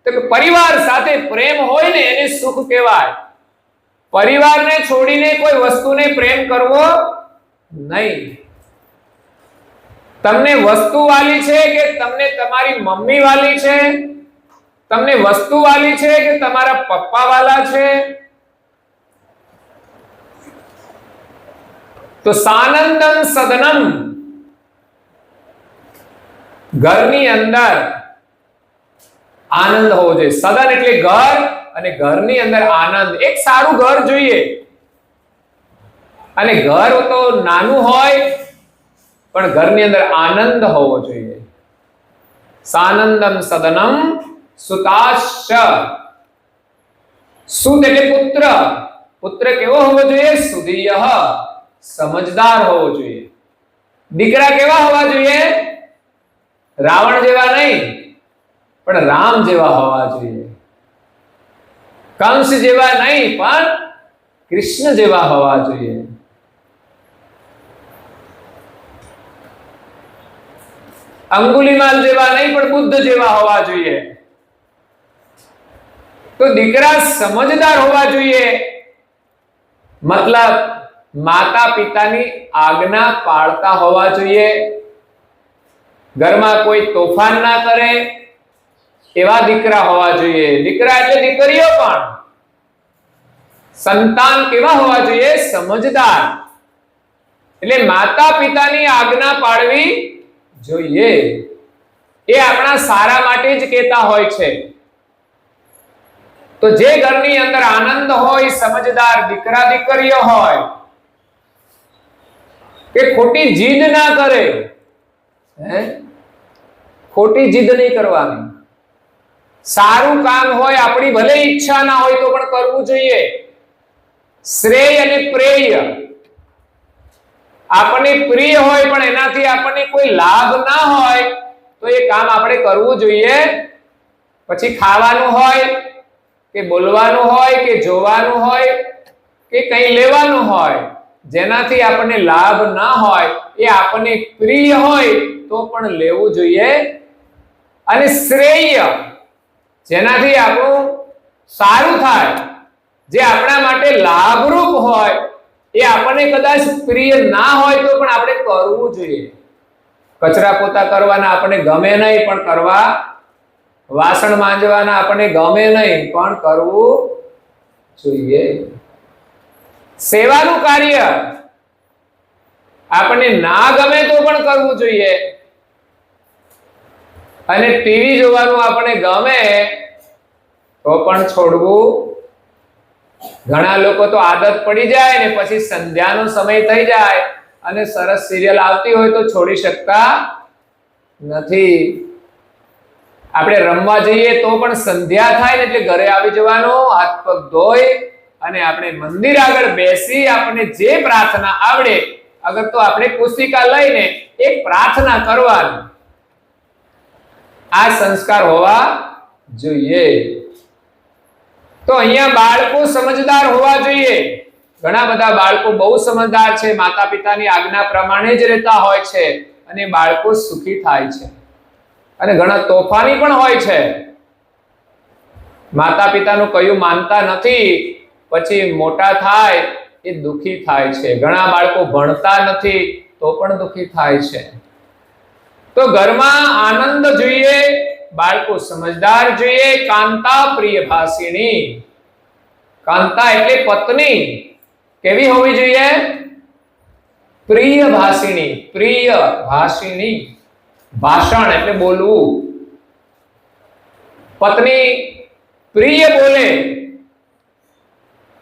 તો કે પરિવાર સાથે પ્રેમ હોય ને એને સુખ કહેવાય. પરિવારને છોડીને કોઈ વસ્તુને પ્રેમ કરવો નહીં. તમને વસ્તુ વાલી છે કે તમને તમારી મમ્મી વાલી છે? તમને વસ્તુ વાલી છે કે તમારા પપ્પા વાલા છે? તો સાનંદમ સદનમ, ઘરની અંદર આનંદ હોવો જોઈએ. સદન એટલે ઘર, અને ઘરની અંદર આનંદ. એક સારું ઘર જોઈએ, અને ઘર તો નાનું હોય પણ ઘરની અંદર આનંદ હોવો જોઈએ. સાનંદમ સદનમ સુતાશ્ચ. સુત એટલે પુત્ર. પુત્ર કેવો હોવો જોઈએ? સુધીયઃ, સમજદાર હોવો જોઈએ. દીકરા કેવા હોવા જોઈએ? રાવણ જેવા નહીં, પણ રામ જેવા હોવા જોઈએ. કંસ જેવા નહીં, પણ કૃષ્ણ જેવા હોવા જોઈએ. અંગુલીમાલ જેવા નહીં, પણ બુદ્ધ જેવા હોવા જોઈએ. તો દીકરા સમજદાર હોવા જોઈએ. મતલબ માતા પિતાની આજ્ઞા પાળતા હોવા જોઈએ. ઘરમાં કોઈ તોફાન ના કરે એવા દીકરા હોવા જોઈએ. દીકરા એટલે દીકરીઓ પણ. સંતાન કેવા હોવા જોઈએ? સમજદાર. એટલે માતા પિતાની આજ્ઞા પાળવી જોઈએ. એ આપણા સારા માટે જ કહેતા હોય છે. તો જે ઘરની અંદર આનંદ હોય, સમજદાર દીકરા દીકરીઓ હોય, કે ખોટી જીદ ના કરે. ખોટી જીદ નહીં કરવાની. સારું કામ હોય, આપણી ભલે ઈચ્છા ના હોય તો પણ કરવું જોઈએ. શ્રેય અને પ્રેય, આપણને પ્રિય હોય પણ એનાથી આપણને કોઈ લાભ ના હોય તો એ કામ આપણે કરવું જોઈએ. પછી ખાવાનું હોય કે બોલવાનું હોય કે જોવાનું હોય કે કંઈ લેવાનું હોય, જેનાથી આપણને લાભ ના હોય, એ આપણને પ્રિય હોય તો પણ લેવું જોઈએ. અને શ્રેય, જેનાથી આપણું સારું થાય, જે આપણા માટે લાભરૂપ હોય, એ આપણને કદાચ પ્રિય ના હોય તો પણ આપણે કરવું જોઈએ. કચરા પોતા કરવાના આપણને ગમે નહીં પણ કરવા, વાસણ માંજવાના આપણને ગમે નહીં પણ કરવું જોઈએ. સેવાનું કાર્ય આપણને ના ગમે તો પણ કરવું જોઈએ. અને ટીવી જોવાનું આપણને ગમે તો પણ છોડવું. ઘણા લોકો તો આદત પડી જાય ને પછી સંધ્યાનો સમય થઈ જાય અને સરસ સિરિયલ આવતી હોય તો છોડી શકતા નથી. આપણે રમવા જઈએ તો પણ સંધ્યા થાય ને એટલે ઘરે આવી જવાનું, હાથ પગ ધોઈ અને આપણે મંદિર આગળ બેસી આપણને જે પ્રાર્થના આવડે, અગર તો આપણે પુસ્તિકા લઈને એક પ્રાર્થના કરવાની. આ સંસ્કાર હોવા જોઈએ. તો અહીંયા બાળકો સમજદાર હોવા જોઈએ. ઘણા બધા બાળકો બહુ સમજદાર છે, માતા પિતાની આજ્ઞા પ્રમાણે જ રહેતા હોય છે અને બાળકો સુખી થાય છે. અને ઘણા તોફાની પણ હોય છે, માતા પિતાનું કહ્યું માનતા નથી, પછી મોટા થાય એ દુખી થાય છે. ઘણા બાળકો ભણતા નથી તો પણ દુખી થાય છે. તો ઘરમાં આનંદ જોઈએ, બાળકો સમજદાર જોઈએ. કાંતા પ્રિય ભાષિણી, કાંતા એટલે પત્ની કેવી હોવી જોઈએ? પ્રિય ભાષિણી. પ્રિય ભાષિણી, ભાષણ એટલે બોલવું. પત્ની પ્રિય બોલે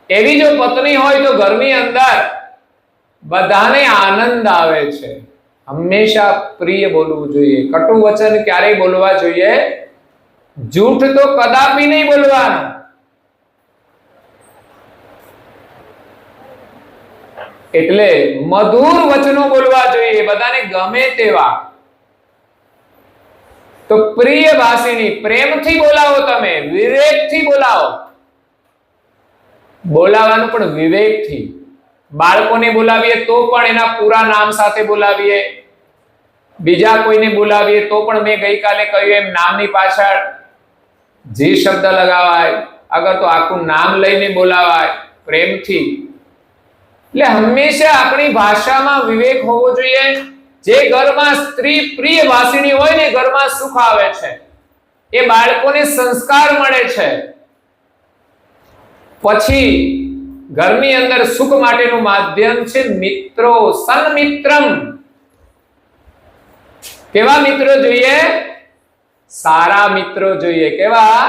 એવી જો પત્ની હોય તો ઘરની અંદર બધાને આનંદ આવે છે. હંમેશા પ્રિય બોલવું જોઈએ. કટુ વચન ક્યારેય બોલવા જોઈએ? જૂઠ તો કદાપી નહીં બોલવાનું. એટલે મધુર વચનો બોલવા જોઈએ, બધાને ગમે તેવા. તો પ્રિય ભાષિણી, પ્રેમથી બોલાવો, તમે વિવેકથી બોલાવો. બોલાવાનું પણ વિવેકથી. બાળકોને બોલાવીએ તો પણ એના પૂરા નામ સાથે બોલાવીએ. બીજા કોઈને બોલાવીએ તો પણ મેં ગઈકાલે કહ્યું એમ નામની પાછળ જે શબ્દ લગાવાય, અગર તો આખું નામ લઈને બોલાવાય પ્રેમથી. એટલે હંમેશા આપણી ભાષામાં વિવેક હોવો જોઈએ. જે ઘરમાં સ્ત્રી પ્રિય ભાષિણી હોય ને, ઘરમાં સુખ આવે છે, એ બાળકોને સંસ્કાર મળે છે. પછી ઘરની અંદર સુખ માટેનું માધ્યમ છે મિત્રો. સન્મિત્રમ. કેવા મિત્રો જોઈએ? સારા મિત્રો જોઈએ. કેવા?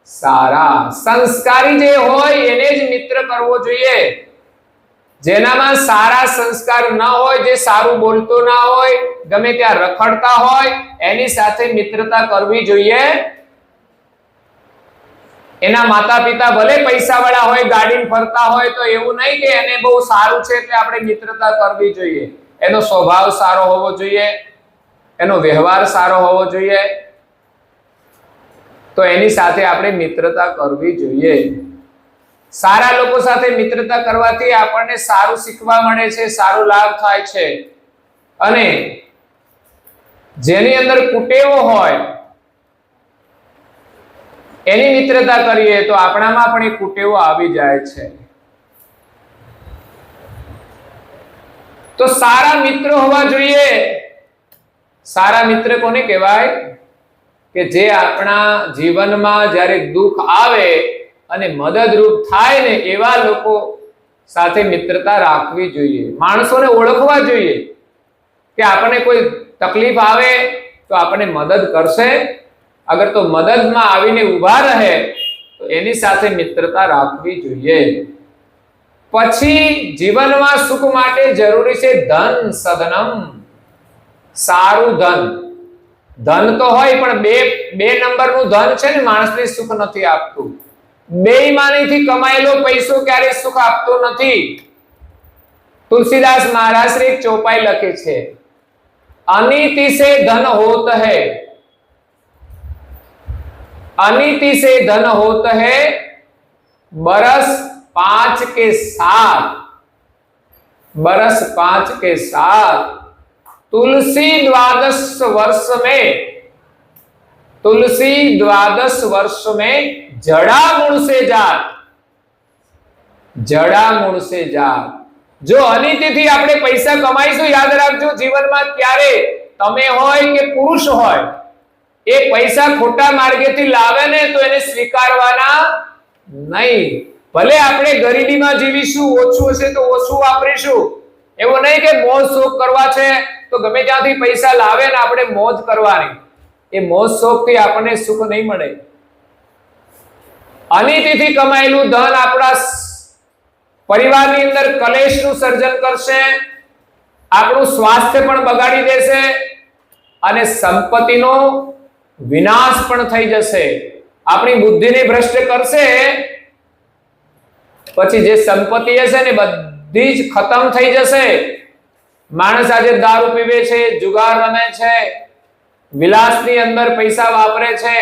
સારા. સંસ્કારી જે હોય એને જ મિત્ર કરવો જોઈએ. જેનામાં સારા સંસ્કાર ન હોય, જે સારું બોલતો ના હોય, ગમે ત્યાં રખડતા હોય, એની સાથે મિત્રતા કરવી જોઈએ. એના માતા પિતા ભલે પૈસા વાળા હોય, ગાડીમાં ફરતા હોય, તો એવું નહીં કે એને બહુ સારું છે એટલે આપણે મિત્રતા કરવી જોઈએ. એનો સ્વભાવ સારો હોવો જોઈએ, એનો વ્યવહાર સારો હોવો જોઈએ, તો એની સાથે આપણે મિત્રતા કરવી જોઈએ. સારા લોકો સાથે મિત્રતા કરવાથી આપણને સારું શીખવા મળે છે, સારો લાભ થાય છે. અને જેની અંદર કુટેવો હોય એની મિત્રતા કરીએ તો આપણામાં પણ એ કુટેવો આવી જાય છે. તો સારા મિત્રો હોવા જોઈએ. સારા મિત્ર કોને કહેવાય? કે જે આપણા જીવનમાં જ્યારે દુઃખ આવે અને મદદરૂપ થાય ને, એવા લોકો સાથે મિત્રતા રાખવી જોઈએ. માણસોને ઓળખવા જોઈએ કે આપણને કોઈ તકલીફ આવે તો આપણને મદદ કરશે. અગર તો મદદમાં આવીને ઊભા રહે તો એની સાથે મિત્રતા રાખવી જોઈએ. પછી જીવનમાં સુખ માટે જરૂરી છે ધન સધનમ. સારું ધન. ધન તો હોય પણ બે નંબરનું ધન છે ને, માણસને સુખ નથી આપતું. બેઈમાનીથી કમાયેલો પૈસો ક્યારે સુખ આપતો નથી. તુલસીદાસ મહારાજ શ્રી એક ચોપાઈ લખે છે, અનીતિ से धन होत है, अनीति से धन होत है, बरस 5 के साथ, बरस 5 के साथ, तुलसी 12 वर्ष में, तुलसी 12 वर्ष में जड़ा मूल से जात, जड़ा मूल से जात. જો અનિતિથી આપણે પૈસા કમાઈશું, યાદ રાખજો જીવનમાં ક્યારે તમે હોય કે પુરુષ હોય, એ પૈસા ખોટા માર્ગેથી લાવે ને તો એને સ્વીકારવાના નહીં. ભલે આપણે ગરીબીમાં જીવીશું, ઓછું હશે તો ઓછું વાપરીશું. એવું નહીં કે મોજ શોખ કરવા છે તો ગમે ત્યાંથી પૈસા લાવે ને આપણે મોજ કરવાની. એ મોજ શોખથી આપણને સુખ નહીં મળે. અનિતિથી કમાયેલું ધન આપણા પરિવારની અંદર કલેશનું સર્જન કરશે, આપણું સ્વાસ્થ્ય પણ બગાડી દેશે અને સંપત્તિનો વિનાશ પણ થઈ જશે. આપણી બુદ્ધિને ભ્રષ્ટ કરશે. પછી જે સંપત્તિ હશે ને બધી જ ખતમ થઈ જશે. માણસ આજે દારૂ પીવે છે, જુગાર રમે છે, વિલાસની અંદર પૈસા વાપરે છે.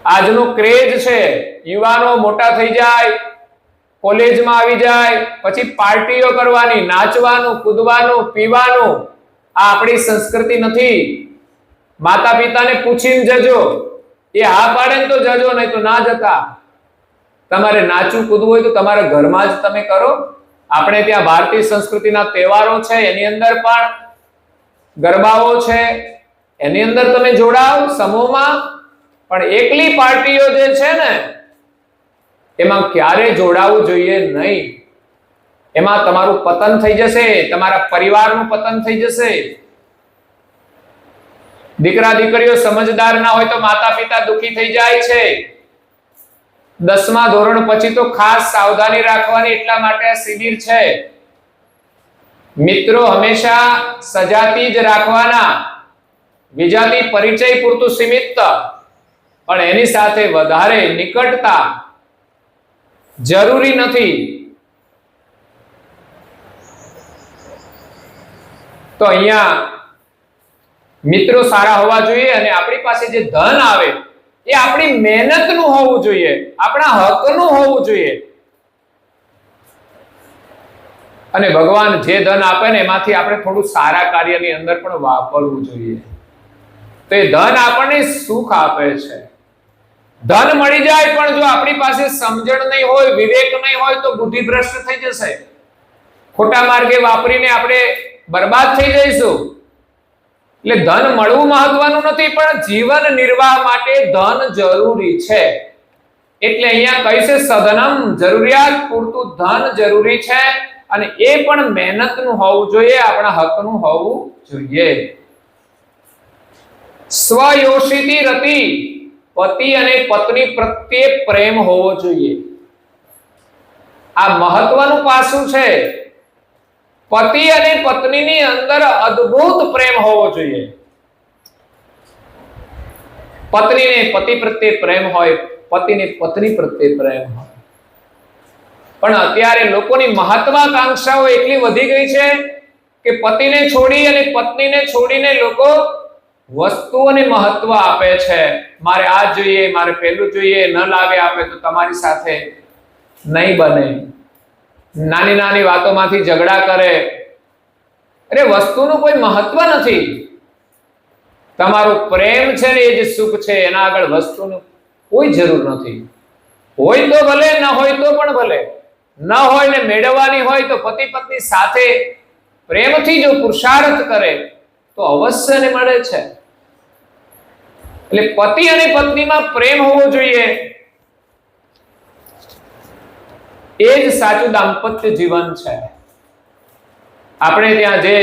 આજનો ક્રેઝ છે, યુવાનો મોટા થઈ જાય કોલેજમાં આવી જાય પછી પાર્ટીઓ કરવાની, નાચવાનું, કૂદવાનું, પીવાનું, આ આપણી સંસ્કૃતિ નથી. માતા પિતાને પૂછીને જજો, એ હા પાડે ને તો જજો, નહીં તો ના જતા. તમારે નાચવું કૂદવું હોય તો તમારા ઘરમાં જ તમે કરો. આપણે ત્યાં ભારતીય સંસ્કૃતિના તહેવારો છે, એની અંદર પણ ગરબાઓ છે, એની અંદર તમે જોડાઓ સમૂહમાં. પણ એકલી પાર્ટીઓ જે છે ને એમાં ક્યારે જોડાવું જોઈએ નહીં. એમાં તમારું પતન થઈ જશે, તમારા પરિવારનું પતન થઈ જશે. દીકરા દીકરીઓ સમજદાર ના હોય તો માતા પિતા દુખી થઈ જાય છે. 10મા ધોરણ પછી તો ખાસ સાવધાની રાખવાની, એટલા માટે આ શિબિર છે. મિત્રો હંમેશા સજાતી જ રાખવાના, વિજાતી પરિચય પૂરતું સીમિત, પણ એની સાથે વધારે નિકટતા જરૂરી નથી. તો અહીંયા મિત્રો સારા હોવા જોઈએ અને આપણી પાસે જે ધન આવે એ આપણી મહેનતનું હોવું જોઈએ, આપણા હકનું હોવું જોઈએ. અને ભગવાન જે ધન આપે ને એમાંથી આપણે થોડું સારા કાર્યની અંદર પણ વાપરવું જોઈએ. તો એ ધન આપણને સુખ આપે છે. ધન મળી જાય પણ જો આપણી પાસે સમજણ નહીં હોય, વિવેક નહીં હોય તો બુદ્ધિ ભ્રષ્ટ થઈ જશે. ખોટા માર્ગે વાપરીને આપણે બરબાદ થઈ જઈશું. એટલે ધન મળવું મહત્વનું નથી, પણ જીવન નિર્વાહ માટે ધન જરૂરી છે. એટલે અહીંયા કહે છે સધનમ, જરૂરિયાત પૂરતું ધન જરૂરી છે, અને એ પણ મહેનતનું હોવું જોઈએ, આપણા હકનું હોવું જોઈએ. સ્વયોષિતી રતિ, પતિ અને પત્ની પ્રત્યે પ્રેમ હોવો જોઈએ. આ મહત્વનું પાસું છે. પતિ અને પત્નીની અંદર અદ્ભુત પ્રેમ હોવો જોઈએ. પત્નીને પતિ પ્રત્યે પ્રેમ હોય, પતિને પત્ની પ્રત્યે પ્રેમ હોય. પણ અત્યારે લોકોની મહત્વાકાંક્ષાઓ એટલી વધી ગઈ છે કે પતિને છોડી અને પત્નીને છોડીને લોકો વસ્તુઓને મહત્વ આપે છે. મારે આ જોઈએ, મારે પેલું જોઈએ, ન લાવે આપે તો તમારી સાથે નહીં બને. નાની નાની વાતોમાંથી ઝઘડા કરે. અરે વસ્તુનું કોઈ મહત્વ નથી. તમારો પ્રેમ છે ને એ જ સુખ છે, એના આગળ વસ્તુનું કોઈ જરૂર નથી. હોય તો ભલે, ન હોય તો પણ ભલે. ન હોય ને મેળવવાની હોય તો પતિ પત્ની સાથે પ્રેમથી જો પુરુષાર્થ કરે તો અવશ્ય ને મળે છે. એટલે પતિ અને પત્નીમાં પ્રેમ હોવો જોઈએ. એ જ સાચું દાંપત્ય જીવન છે. આપણે ત્યાં જે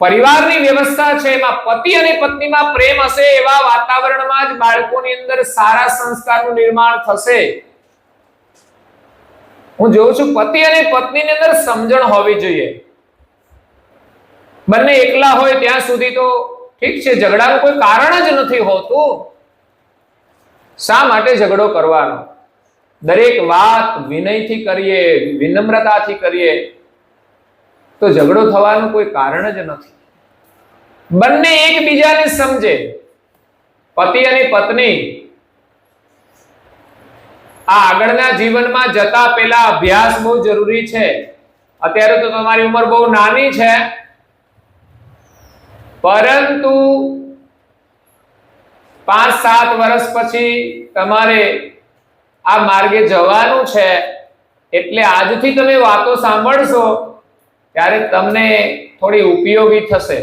પરિવારની વ્યવસ્થા છે એમાં પતિ અને પત્નીમાં પ્રેમ હશે, એવા વાતાવરણમાં જ બાળકોની અંદર સારા સંસ્કારનું નિર્માણ થશે. હું જોઉં છું પતિ અને પત્નીની અંદર સમજણ હોવી જોઈએ. બંને એકલા હોય ત્યાં સુધી તો ઠીક છે, ઝઘડાનું કોઈ કારણ જ નથી હોતું. શા માટે ઝઘડો કરવાનો? દરેક વાત વિનયથી કરીએ, વિનમ્રતાથી કરીએ તો ઝઘડો થવાનું કોઈ કારણ જ નથી. બંને એકબીજાને સમજે. પતિ અને પત્ની આ આગળના જીવનમાં જતા પહેલા અભ્યાસ બહુ જરૂરી છે. અત્યારે તો તમારી ઉંમર બહુ નાની છે, પરંતુ 5-7 વર્ષ પછી તમારે આ માર્ગે જવાનું છે. એટલે આજથી તમે વાતો સાંભળશો ત્યારે તમને થોડી ઉપયોગી થશે.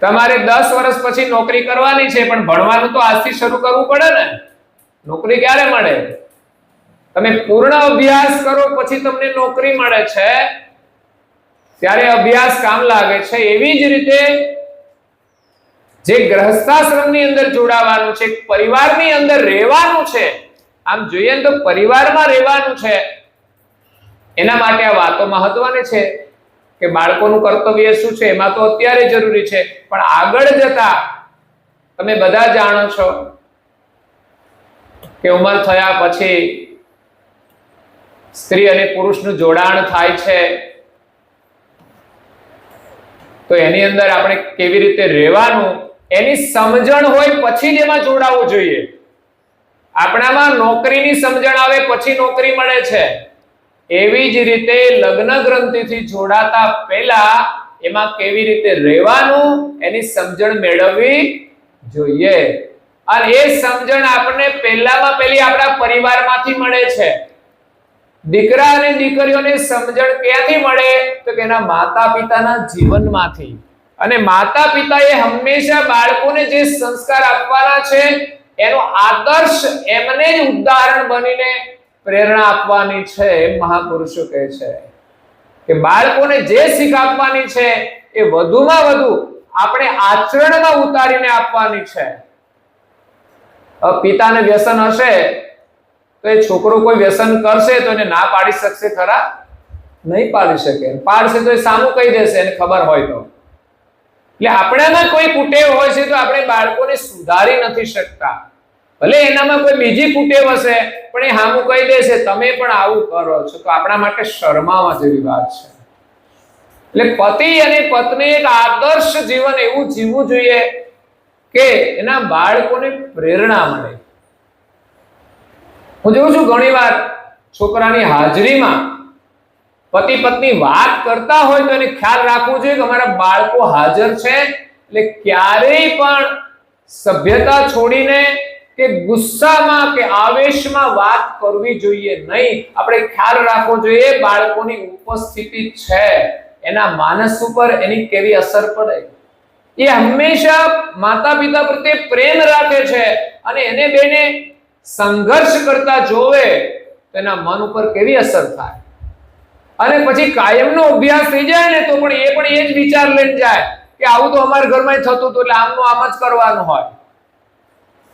તમારે 10 વર્ષ પછી નોકરી કરવાની છે, પણ ભણવાનું તો આજથી શરૂ કરવું પડે ને. નોકરી ક્યારે મળે? તમે પૂર્ણ અભ્યાસ કરો પછી તમને નોકરી મળે છે, ત્યારે અભ્યાસ કામ લાગે છે. એવી જ રીતે જે ગૃહસ્થાશ્રમની અંદર જોડાવાનું છે, પરિવારની અંદર રહેવાનું છે, આમ જોઈએ તો પરિવારમાં રહેવાનું છે, એના માટે આ વાતો મહત્વની છે કે બાળકોનું કર્તવ્ય શું છે એમાં તો અત્યારે જરૂરી છે, પણ આગળ જતા તમે બધા જાણો છો કે ઉંમર થયા પછી સ્ત્રી અને પુરુષનું જોડાણ થાય છે. તો એની અંદર આપણે કેવી રીતે રહેવાનું એની સમજણ હોય પછી જ એમાં જોડાવવું જોઈએ. આપણામાં નોકરીની સમજણ આવે પછી નોકરી મળે છે, એવી જ રીતે લગ્ન ગ્રંથિથી જોડાતા પહેલા એમાં કેવી રીતે રહેવાનું એની સમજણ મેળવવી જોઈએ. અને એ સમજણ આપણને પહેલામાં પહેલી આપણા પરિવારમાંથી મળે છે. દીકરા અને દીકરીઓને સમજણ ક્યાંથી મળે? તો કે એના માતા પિતાના જીવનમાંથી. અને માતા પિતાએ હંમેશા બાળકોને જે સંસ્કાર આપવાના છે એનો આદર્શ એમને જ ઉદાહરણ બનીને પ્રેરણા આપવાની છે. મહાપુરુષો કહે છે કે બાળકોને જે શીખ આપવાની છે એ વધુમાં વધુ આપણે આચરણમાં ઉતારીને આપવાની છે. પિતાને વ્યસન હશે તો એ છોકરો કોઈ વ્યસન કરશે તો એને ના પાડી શકશે ખરા? નહીં પાડી શકે. પાડશે તો એ સામું કહી દેશે, એને ખબર હોય તો. એટલે આપણામાં કોઈ કુટેવ હોય છે તો આપણે બાળકોને સુધારી નથી શકતા. ભલે એનામાં કોઈ બીજી કુટેવ હશે પણ એ સામું કહી દેશે તમે પણ આવું કરો છો, તો આપણા માટે શરમાવા જેવી વાત છે. એટલે પતિ અને પત્ની એક આદર્શ જીવન એવું જીવવું જોઈએ કે એના બાળકોને પ્રેરણા મળે. હું જોઉં છું ઘણીવાર છોકરાની હાજરીમાં પતિ પત્ની વાત કરતા હોય તો એને ખ્યાલ રાખવું જોઈએ કે અમારા બાળકો હાજર છે, એટલે ક્યારેય પણ સભ્યતા છોડીને કે ગુસ્સામાં કે આવેશમાં વાત કરવી જોઈએ નહીં. આપણે ખ્યાલ રાખવો જોઈએ બાળકોની ઉપસ્થિતિ છે, એના માનસ ઉપર એની કેવી અસર પડે. એ હંમેશા માતા પિતા પ્રત્યે પ્રેમ રાખે છે અને એને બેને સંઘર્ષ કરતા જોવે તો એના મન ઉપર કેવી અસર થાય. અને પછી કાયમનો અભ્યાસ થઈ જાય ને તો પણ એ જ વિચાર લઈને જાય કે આવું તો અમારા ઘરમાં થતું હતું, એટલે આમનું આમ જ કરવાનું હોય.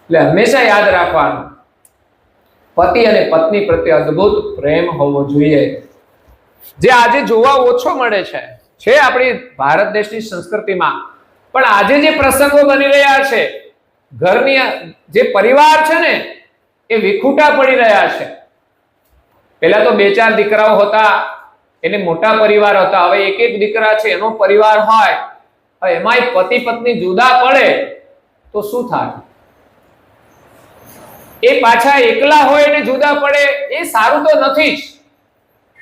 એટલે હંમેશા યાદ રાખવાનું પતિ અને પત્ની પ્રત્યે અદ્ભુત પ્રેમ હોવો જોઈએ, જે આજે જોવા ઓછો મળે છે આપણી ભારત દેશની સંસ્કૃતિમાં. પણ આજે જે પ્રસંગો બની રહ્યા છે, ઘરની જે પરિવાર છે ને એ વિખૂટા પડી રહ્યા છે. પહેલા તો 2-4 દીકરાઓ હતા, એને મોટા પરિવાર હતા. હવે એક એક દીકરા છે એનો પરિવાર હોય, હવે એમાંય પતિ પત્ની જુદા પડે તો શું થાય? એ પાછા એકલા હોય ને જુદા પડે એ સારું તો નથી જ.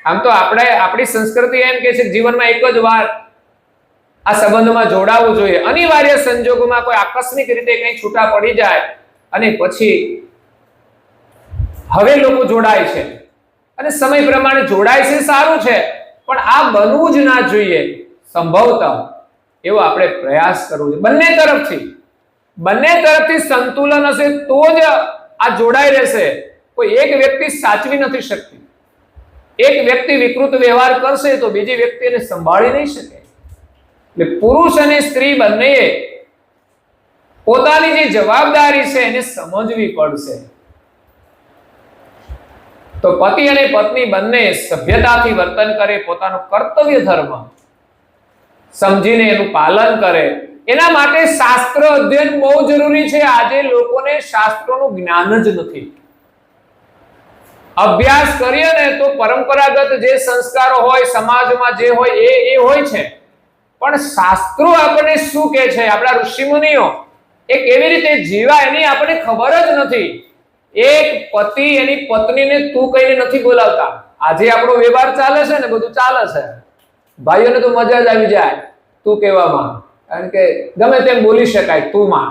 આમ તો આપણી સંસ્કૃતિ એમ કે છે જીવનમાં એક જ વાર આ સંબંધમાં જોડાવવું જોઈએ. અનિવાર્ય સંજોગોમાં કોઈ આકસ્મિક રીતે કંઈ છૂટા પડી જાય અને પછી હવે લોકો જોડાય છે અને સમય પ્રમાણે જોડાય છે, સારું છે, પણ આ બનવું જ ના જોઈએ. સંભવતઃ એવો આપણે પ્રયાસ કરવો જોઈએ બંને તરફથી સંતુલન હશે તો જ આ જોડાઈ રહેશે. કોઈ એક વ્યક્તિ સાચવી નથી શકતી. એક વ્યક્તિ વિકૃત વ્યવહાર કરશે તો બીજી વ્યક્તિ એને સંભાળી નહીં શકે. એટલે પુરુષ અને સ્ત્રી બંનેએ પોતાની જે જવાબદારી છે એને સમજવી પડશે. તો પતિ અને પત્ની બંને સભ્યતાથી વર્તન કરે, પોતાનું કર્તવ્ય ધર્મ સમજીને એનું પાલન કરે. એના માટે શાસ્ત્ર અધ્યયન બહુ જરૂરી છે. આજે લોકોને શાસ્ત્રોનું જ્ઞાન જ નથી. અભ્યાસ કરીએ ને તો પરંપરાગત જે સંસ્કારો હોય સમાજમાં જે હોય એ હોય છે, પણ શાસ્ત્રો આપણને શું કહે છે, આપણા ઋષિમુનિઓ એ કેવી રીતે જીવા એની આપણને ખબર જ નથી. એક પતિ એની પત્નીને તું કહીને નથી બોલાવતા. આજે આપણો વ્યવહાર ચાલે છે ને, બધું ચાલે છે, ભાઈઓને તો મજા જ આવી જાય તું કહેવામાં, કારણ કે ગમે તેમ બોલી શકાય તું માં.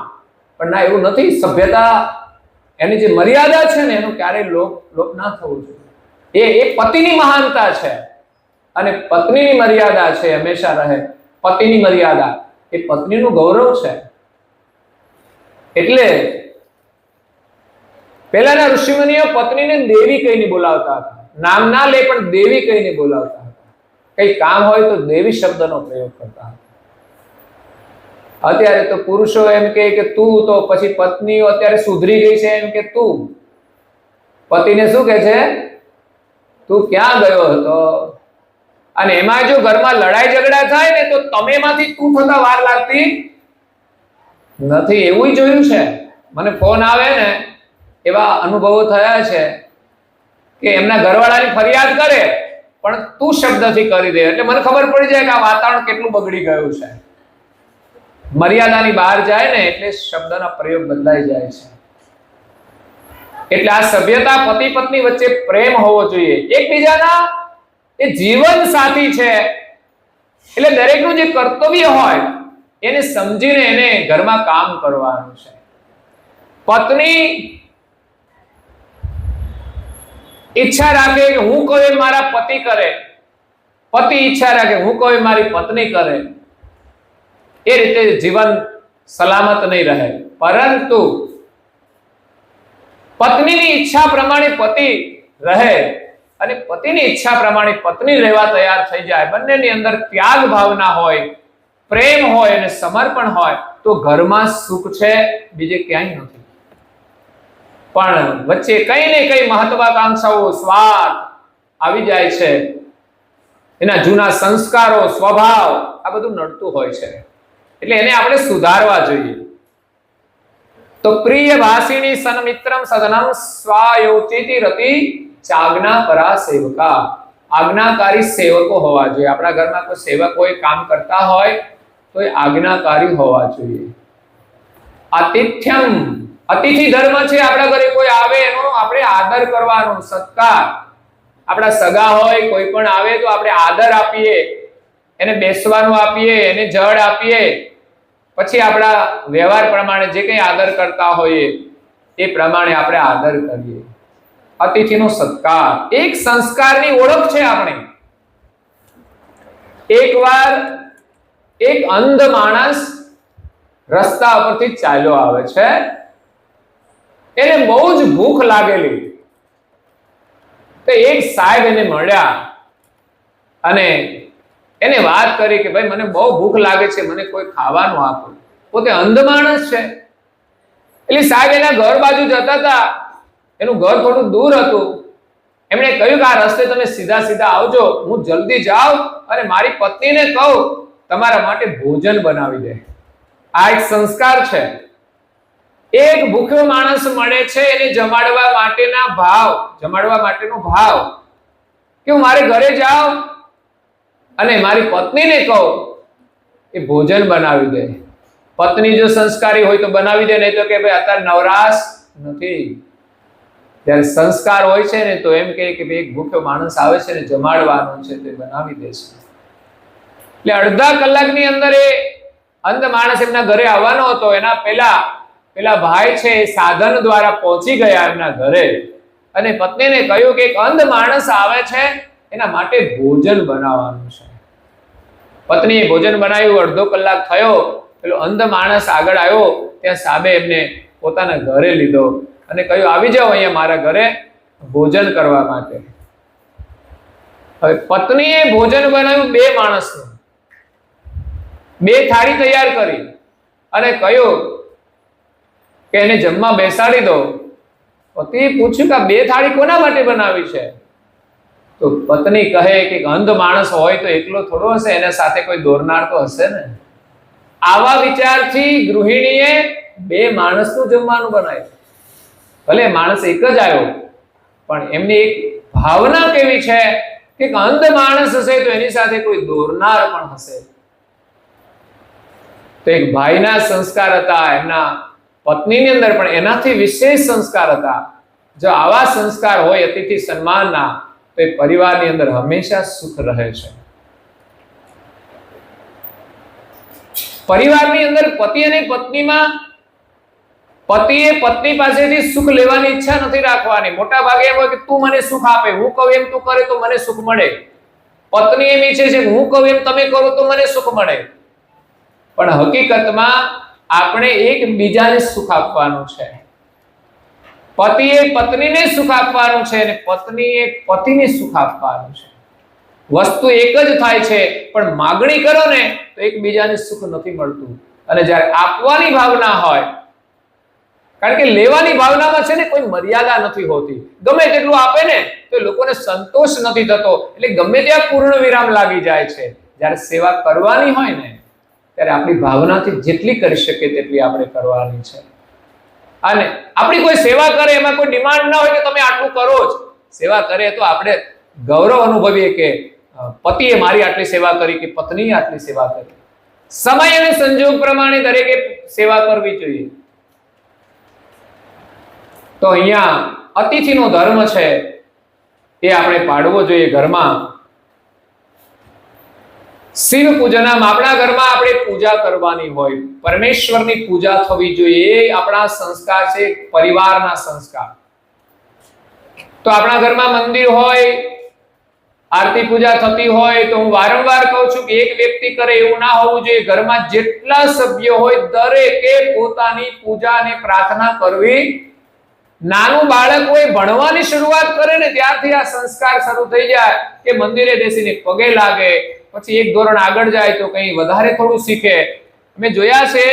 પણ ના, એવું નથી. સભ્યતા એની જે મર્યાદા છે ને એનું ક્યારેય લોપ ના થવું જોઈએ. એ પતિની મહાનતા છે અને પત્નીની મર્યાદા છે હંમેશા રહે. પતિની મર્યાદા એ પત્નીનું ગૌરવ છે. એટલે પહેલાના ઋષિમુનિઓ પત્નીને દેવી કહીને બોલાવતા હતા. નામ ના લે પણ દેવી કહીને બોલાવતા હતા. કઈ કામ હોય તો દેવી શબ્દનો પ્રયોગ કરતા હતા. અત્યારે તો પુરુષો એમ કહે કે તું, તો પછી પત્નીઓ અત્યારે સુધરી ગઈ છે એમ કે તું. પતિને શું કહે છે? તું ક્યાં ગયો હતો? અને એમાં જો ઘરમાં લડાઈ ઝઘડા થાય ને તો તમેમાંથી તું થતા વાર લાગતી નથી. એવું જોયું છે. મને ફોન આવે ને એવા અનુભવો થયા છે કે એમના ઘરવાળાની ફરિયાદ કરે પણ તું શબ્દથી કરી દે, એટલે મને ખબર પડી જાય કે આ વાતાવરણ કેટલું બગડી ગયું છે. મર્યાદાની બહાર જાય ને એટલે શબ્દના પ્રયોગ બદલાઈ જાય છે. એટલે આ સભ્યતા પતિ પત્ની વચ્ચે પ્રેમ હોવો જોઈએ, એકબીજાના એ જીવન સાથી છે એટલે દરેકનું જે કર્તવ્ય હોય એને સમજીને એને ઘરમાં કામ કરવાનું છે. પત્ની ઈચ્છા રાખે કે હું કહું એમ મારા પતિ કરે, પતિ ઈચ્છા રાખે હું કહું એમ મારી પત્ની કરે, એ રીતે જીવન સલામત નહીં રહે. પરંતુ પત્નીની ઈચ્છા પ્રમાણે પતિ રહે અને પતિની ઈચ્છા પ્રમાણે પત્ની રહેવા તૈયાર થઈ જાય, બંનેની અંદર ત્યાગ ભાવના હોય, પ્રેમ હોય અને સમર્પણ હોય તો ઘરમાં સુખ છે, બીજે ક્યાંય નથી. પણ વચ્ચે કઈ ને કઈ મહત્વાકાંક્ષાઓ, સ્વાર્થ આવી જાય છે, એના જૂના સંસ્કારો, સ્વભાવ આ બધું નડતું હોય છે. એટલે એને આપણે સુધારવા જોઈએ. તો પ્રિય ભાષિણી સન્મિત્રમ સદનમ સ્વાયોચિતિ રતિ ચાજ્ઞા પરા સેવકા, આજ્ઞાકારી સેવકો હોવા જોઈએ. આપણા ઘરમાં કોઈ સેવક હોય, કામ કરતા હોય તો એ આજ્ઞાકારી હોવા જોઈએ. આતિથ્યમ, અતિથિ ધર્મ છે. આપણા ઘરે કોઈ આવે એનો આપણે આદર કરવાનો, સત્કાર. આપણા સગા હોય, કોઈ પણ આવે તો આપણે આદર આપીએ, એને બેસવાનું આપીએ, એને જળ આપીએ, પછી આપણા વ્યવહાર પ્રમાણે જે કંઈ આદર કરતા હોઈએ એ પ્રમાણે આપણે આદર કરીએ. અતિથિનો સત્કાર એક સંસ્કારની ઓળખ છે. આપણે એકવાર એક અંધ માણસ રસ્તા પરથી ચાલ્યો આવે છે, એને બહુ જ ભૂખ લાગેલી. તો એક સાહેબ એને મળ્યા અને એને વાત કરી કે ભાઈ મને બહુ ભૂખ લાગે છે, મને કોઈ ખાવાનું આપો. પોતે અંધ માણસ છે એટલે સાહેબ એના ઘર બાજુ જતા હતા, એનું ઘર થોડું દૂર હતું. એમણે કહ્યું કે આ રસ્તે તમે સીધા સીધા આવજો, હું જલ્દી જાઉં અને મારી પત્નીને કહું તમારા માટે ભોજન બનાવી દે. આ એક સંસ્કાર છે. એક ભૂખ્યો માણસ મળે છે, એને જમાડવા માટેના ભાવ, જમાડવા માટેનો ભાવ કે હું મારે ઘરે જાઉં અને મારી પત્નીને કહું એ ભોજન બનાવી દે. પત્ની જો સંસ્કારી હોય તો બનાવી દે, નહીં તો કે ભાઈ અત્યારે નવરાશ નથી. જ્યારે સંસ્કાર હોય છે ને તો એમ કહે કે ભાઈ એક ભૂખ્યો માણસ આવે છે ને જમાડવાનો છે તે બનાવી દે છે. એટલે અડધા કલાકની અંદર એ અંધ માણસ એમના ઘરે આવવાનો હતો. એના પેલા ભાઈ છે એ સાધન દ્વારા પહોંચી ગયા એમના ઘરે અને પત્નીને કહ્યું કે એક અંધ માણસ આવે છે, એના માટે ભોજન બનાવવાનું છે. પત્નીએ ભોજન બનાવ્યું. અડધો કલાક થયો, પેલો અંધ માણસ આગળ આવ્યો. ત્યાં સાબે એમને પોતાના ઘરે લીધો અને કહ્યું આવી જાઓ અહીંયા મારા ઘરે ભોજન કરવા માટે. હવે પત્નીએ ભોજન બનાવ્યું 2 માણસનું, 2 થાળી તૈયાર કરી અને કહ્યું કે એને જમવા બેસાડી દો. પતિએ પૂછ્યું કે આ 2 થાળી કોના માટે બનાવી છે? તો પત્ની કહે કે અંધ માણસ હોય તો એકલો થોડો હશે, એના સાથે કોઈ દોરનાર તો હશે ને. આવા વિચારથી ગૃહિણીએ 2 માણસનું જમવાનું બનાવ્યું. ભલે માણસ એક જ આવ્યો પણ એમની એક ભાવના કેવી છે કે અંધ માણસ હશે તો એની સાથે કોઈ દોરનાર પણ હશે. તો એક ભાઈના સંસ્કાર હતા, એમના પત્નીની અંદર પણ એનાથી વિશેષ સંસ્કાર હતા. જો આવા સંસ્કાર હોય અતિથિ સન્માનના તો એ પરિવારની અંદર હંમેશા સુખ રહે છે. પરિવારની અંદર પતિ અને પત્નીમાં પતિએ પત્ની પાસેથી સુખ લેવાની ઈચ્છા નથી રાખવાની. મોટા ભાગે એમ હોય કે તું મને સુખ આપે, હું કહું એમ તું કરે તો મને સુખ મળે. પત્ની એમ ઈચ્છે છે કે હું કહું એમ તમે કરો તો મને સુખ મળે. પણ હકીકતમાં આપણે એકબીજાને સુખ આપવાનું છે. પતિએ પત્નીને સુખ આપવાનું છે અને પત્નીએ પતિને સુખ આપવાનું છે. વસ્તુ એક જ થાય છે પણ માગણી કરો ને તો એકબીજાને સુખ નથી મળતું. અને જ્યારે આપવાની ભાવના હોય, કારણ કે લેવાની ભાવનામાં છે ને કોઈ મર્યાદા નથી હોતી. ગમે તેટલું આપે ને તો લોકોને સંતોષ નથી થતો, એટલે ગમે ત્યાં પૂર્ણ વિરામ લાગી જાય છે. જ્યારે સેવા કરવાની હોય ને ત્યારે આપણી ભાવનાથી જેટલી કરી શકે તેટલી આપણે કરવાની છે. અને આપણી કોઈ સેવા કરે એમાં કોઈ ડિમાન્ડ ના હોય કે તમે આટલું કરો જ. સેવા કરે તો આપણે ગૌરવ અનુભવીએ કે પતિએ મારી આટલી સેવા કરી કે પત્નીએ આટલી સેવા કરી. સમય અને સંજોગ પ્રમાણે દરેકે સેવા કરવી જોઈએ. તો અહીંયા અતિથિનો ધર્મ છે એ આપણે પાડવો જોઈએ ઘરમાં. શિવ પૂજનમ, આપણા ઘરમાં આપણે પૂજા કરવાની હોય, પરમેશ્વરની પૂજા થવી જોઈએ, એ આપણા સંસ્કાર છે, પરિવારના સંસ્કાર. તો આપણા ઘરમાં મંદિર હોય, આરતી પૂજા થતી હોય, તો હું વારંવાર કહું છું કે એક વ્યક્તિ કરે એવું ના હોવું જોઈએ. ઘરમાં જેટલા સભ્યો હોય દરેકે પોતાની પૂજા અને પ્રાર્થના કરવી. નાનું બાળક હોય ભણવાની શરૂઆત કરે ને ત્યારથી આ સંસ્કાર શરૂ થઈ જાય કે મંદિરે બેસીને પગે લાગે, પછી એક ધોરણ આગળ જાય તો કંઈ વધારે થોડું શીખે. મેં જોયા છે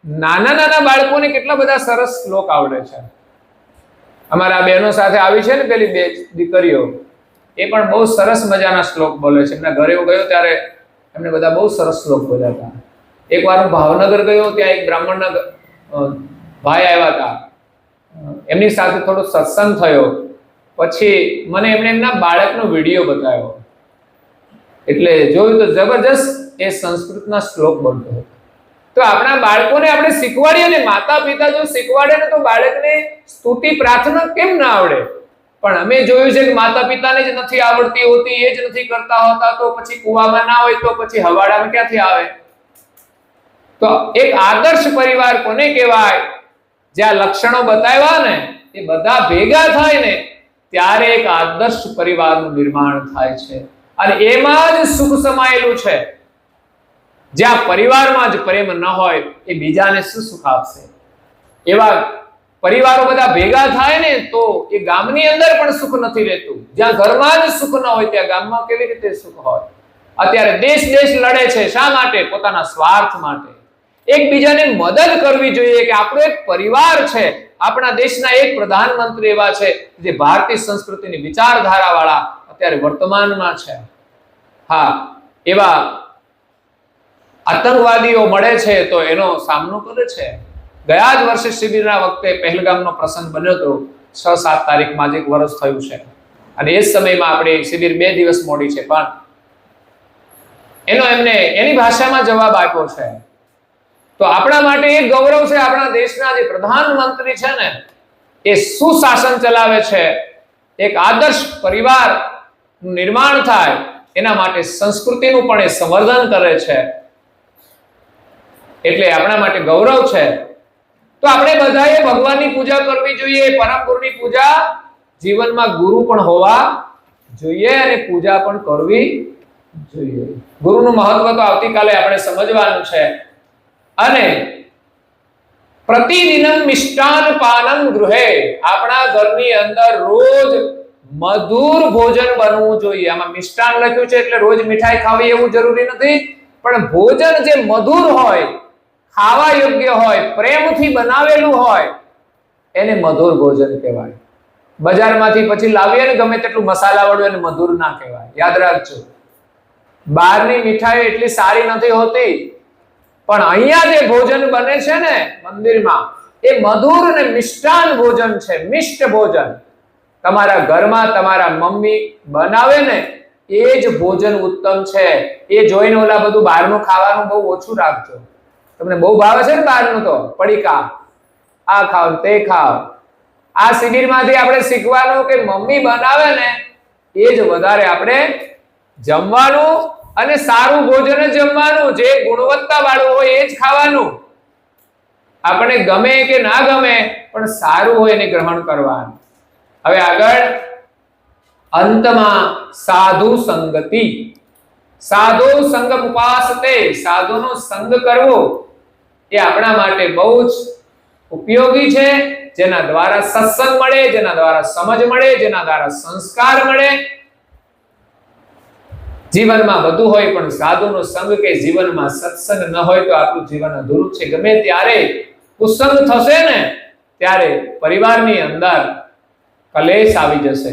નાના નાના બાળકોને કેટલા બધા સરસ શ્લોક આવડે છે. અમારા બહેનો સાથે આવી છે ને પેલી બે દીકરીઓ, એ પણ બહુ સરસ મજાના શ્લોક બોલે છે. એમના ઘરે ગયો ત્યારે એમને બધા બહુ સરસ શ્લોક બોલ્યા હતા. એકવાર હું ભાવનગર ગયો, ત્યાં એક બ્રાહ્મણના ભાઈ આવ્યા હતા, એમની સાથે થોડો સત્સંગ થયો. પછી મને એમણે એમના બાળકનો વિડીયો બતાવ્યો, એટલે જોયું તો જબરજસ્ત એ સંસ્કૃતના શ્લોક બોલતો હતો. તો આપણા બાળકોને આપણે શીખવાડીએ ને, માતા પિતા જો શીખવાડે ને તો બાળકને સ્તુતિ પ્રાર્થના કેમ ના આવડે? પણ અમે જોયું છે કે માતા પિતાને જ નથી આવડતી હોતી, એ જ નથી કરતા હોતા, તો પછી કુવામાં ના હોય તો પછી હવાડામાં ક્યાંથી આવે? તો એક આદર્શ પરિવાર કોને કહેવાય? જ્યાં લક્ષણો બતાવ્યા ને એ બધા ભેગા થાય ને ત્યારે એક આદર્શ પરિવારનું નિર્માણ થાય છે. અને એમાં જ સુખ સમાયેલું છે. જ્યાં પરિવારમાં જ પ્રેમ ન હોય એ બીજાને શું સુખ આપશે? એવા પરિવારો બધા ભેગા થાય ને તો એ ગામની અંદર પણ સુખ નથી રહેતું. જ્યાં ઘરમાં જ સુખ ન હોય ત્યાં ગામમાં કેવી રીતે સુખ હોય? અત્યારે દેશ લડે છે. શા માટે? પોતાના સ્વાર્થ માટે. એકબીજાને મદદ કરવી જોઈએ કે આપણો એક પરિવાર છે. આપણા દેશના એક પ્રધાનમંત્રી એવા છે જે ભારતીય સંસ્કૃતિની વિચારધારા વાળા અત્યારે વર્તમાનમાં છે. હા, એવા આતંકવાદીઓ મળે છે તો એનો સામનો કરે છે. ગયા જ વર્ષે શિબિરના વખતે પહેલગામનો પ્રસંગ બન્યો હતો. 6-7 તારીખમાં જ 1 વર્ષ થયું છે. અને એ સમયમાં આપણી શિબિર 2 દિવસ મોડી છે, પણ એનો એમને એની ભાષામાં જવાબ આપ્યો છે. તો આપણા માટે એક ગૌરવ છે. આપણા દેશના જે પ્રધાનમંત્રી છે ને એ સુશાસન ચલાવે છે. એક આદર્શ પરિવાર નિર્માણ થાય એના માટે સંસ્કૃતિનું પણ એ સંવર્ધન કરે છે. એટલે આપણા માટે ગૌરવ છે. તો આપણે બધાએ ભગવાનની પૂજા કરવી જોઈએ. પરમ ગુરુની પૂજા, જીવનમાં ગુરુ પણ હોવા જોઈએ અને પૂજા પણ કરવી જોઈએ. ગુરુનું મહત્વ તો આવતીકાલે આપણે સમજવાનું છે. અને પ્રતિદિનમ મિષ્ટાન પાનમ ગૃહે, આપણા ઘરની અંદર રોજ મધુર ભોજન બનવું જોઈએ. આમાં મિષ્ટાન લખ્યું છે એટલે રોજ મીઠાઈ ખાવી એવું જરૂરી નથી, પણ ભોજન જે મધુર હોય, ખાવા યોગ્ય હોય, પ્રેમથી બનાવેલું હોય એને મધુર ભોજન કહેવાય. બજારમાંથી પછી લાવીએ ને ગમે તેટલું મસાલા વાળું એને મધુર ના કહેવાય. યાદ રાખજો, બહારની મીઠાઈ એટલી સારી નથી હોતી, પણ અહીંયા જે ભોજન બને છે ને મંદિરમાં એ મધુર અને મિષ્ટાન ભોજન છે. મિષ્ટ ભોજન તમારા ઘરમાં તમારા મમ્મી બનાવે ને એ જ ભોજન ઉત્તમ છે. એ જોઈને ઓલા બધું બહારનું ખાવાનું બહુ ઓછું રાખજો. તમને બહુ ભાવે છે ને બહારનું, તો પડીકા આ ખાવ તે ખાવ. આ શિબિરમાંથી આપણે શીખવાનું કે મમ્મી બનાવે ને એ જ વધારે આપણે જમવાનું, અને સારું ભોજન જ જમવાનું. જે ગુણવત્તા વાળું હોય એ જ ખાવાનું. આપણે ગમે કે ના ગમે પણ સારું હોય એને ગ્રહણ કરવાનું. હવે આગળ અંતમાં સાધુ સંગતિ. સાધુ સંગમ ઉપાસતે, સાધુનો સંગ કરવો એ આપણા માટે બહુ જ ઉપયોગી છે. જેના દ્વારા સત્સંગ મળે, જેના દ્વારા સમજ મળે, જેના દ્વારા સંસ્કાર મળે. જીવનમાં બધું હોય પણ સાધુનો સંગ કે જીવનમાં સત્સંગ ન હોય તો આપણું જીવન અધૂરું છે. ગમે ત્યારે કુસંગ થશે ને ત્યારે પરિવારની અંદર કલેશ આવી જશે.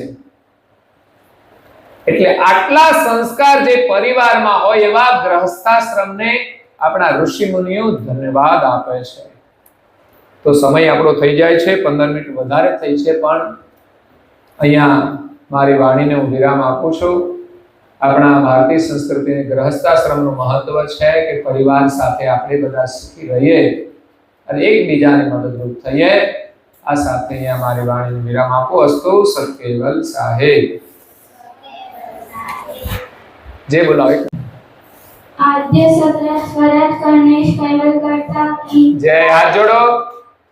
એટલે આટલા સંસ્કાર જે પરિવારમાં હોય એવા ગૃહસ્થાશ્રમને આપણા ઋષિ મુનિઓ ધન્યવાદ આપે છે. તો સમય આપણો થઈ જાય છે, 15 મિનિટ વધારે થઈ છે, પણ અહીંયા મારી વાણીને હું વિરામ આપું છું. આપણા ભારતીય સંસ્કૃતિને ગૃહસ્થાશ્રમનું મહત્વ છે કે પરિવાર સાથે આપણે બધા સુખી રહીએ અને એકબીજાને મદદરૂપ થઈએ. આ સાથે અહીંયા મારી વાણીને વિરામ આપો. અસ્તુ સત્કેવલ સાહેબ. जय बोला आद्य सत्र स्वराज कर्णेश कैवल करता की जय. हाथ जोड़ो.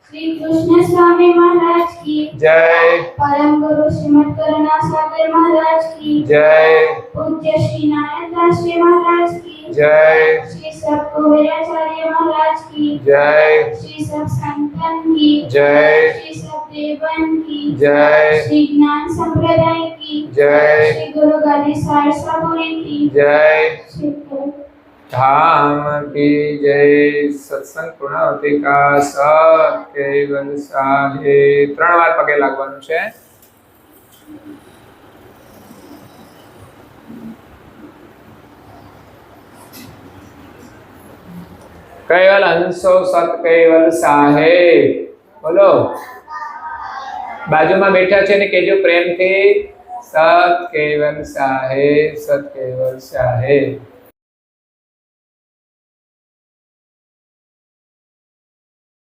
श्री कृष्ण स्वामी महाराज की जय. परम गुरु श्रीमद करुणा सागर महाराज की जय. पूज्य श्री नारायण दास जी महाराज की जय. श्री सब कुबेराचार्य महाराज की जय. श्री सब संतन की जय. श्री सब देवन की जय. श्री ज्ञान संप्रदाय की जय. श्री गुरु गादी सारसापुरी की जय. श्री धाम की जय. सत्संग पूर्णावती का સત્કેવલ સાહેબ. 3 વાર પગે લાગવાનું છે. કૈવલ હંસો સત્કેવલ સાહેબ. બોલો. બાજુમાં બેઠા છે ને કેજો પ્રેમથી સત્કેવલ સાહેબ, સત્કેવલ સાહેબ.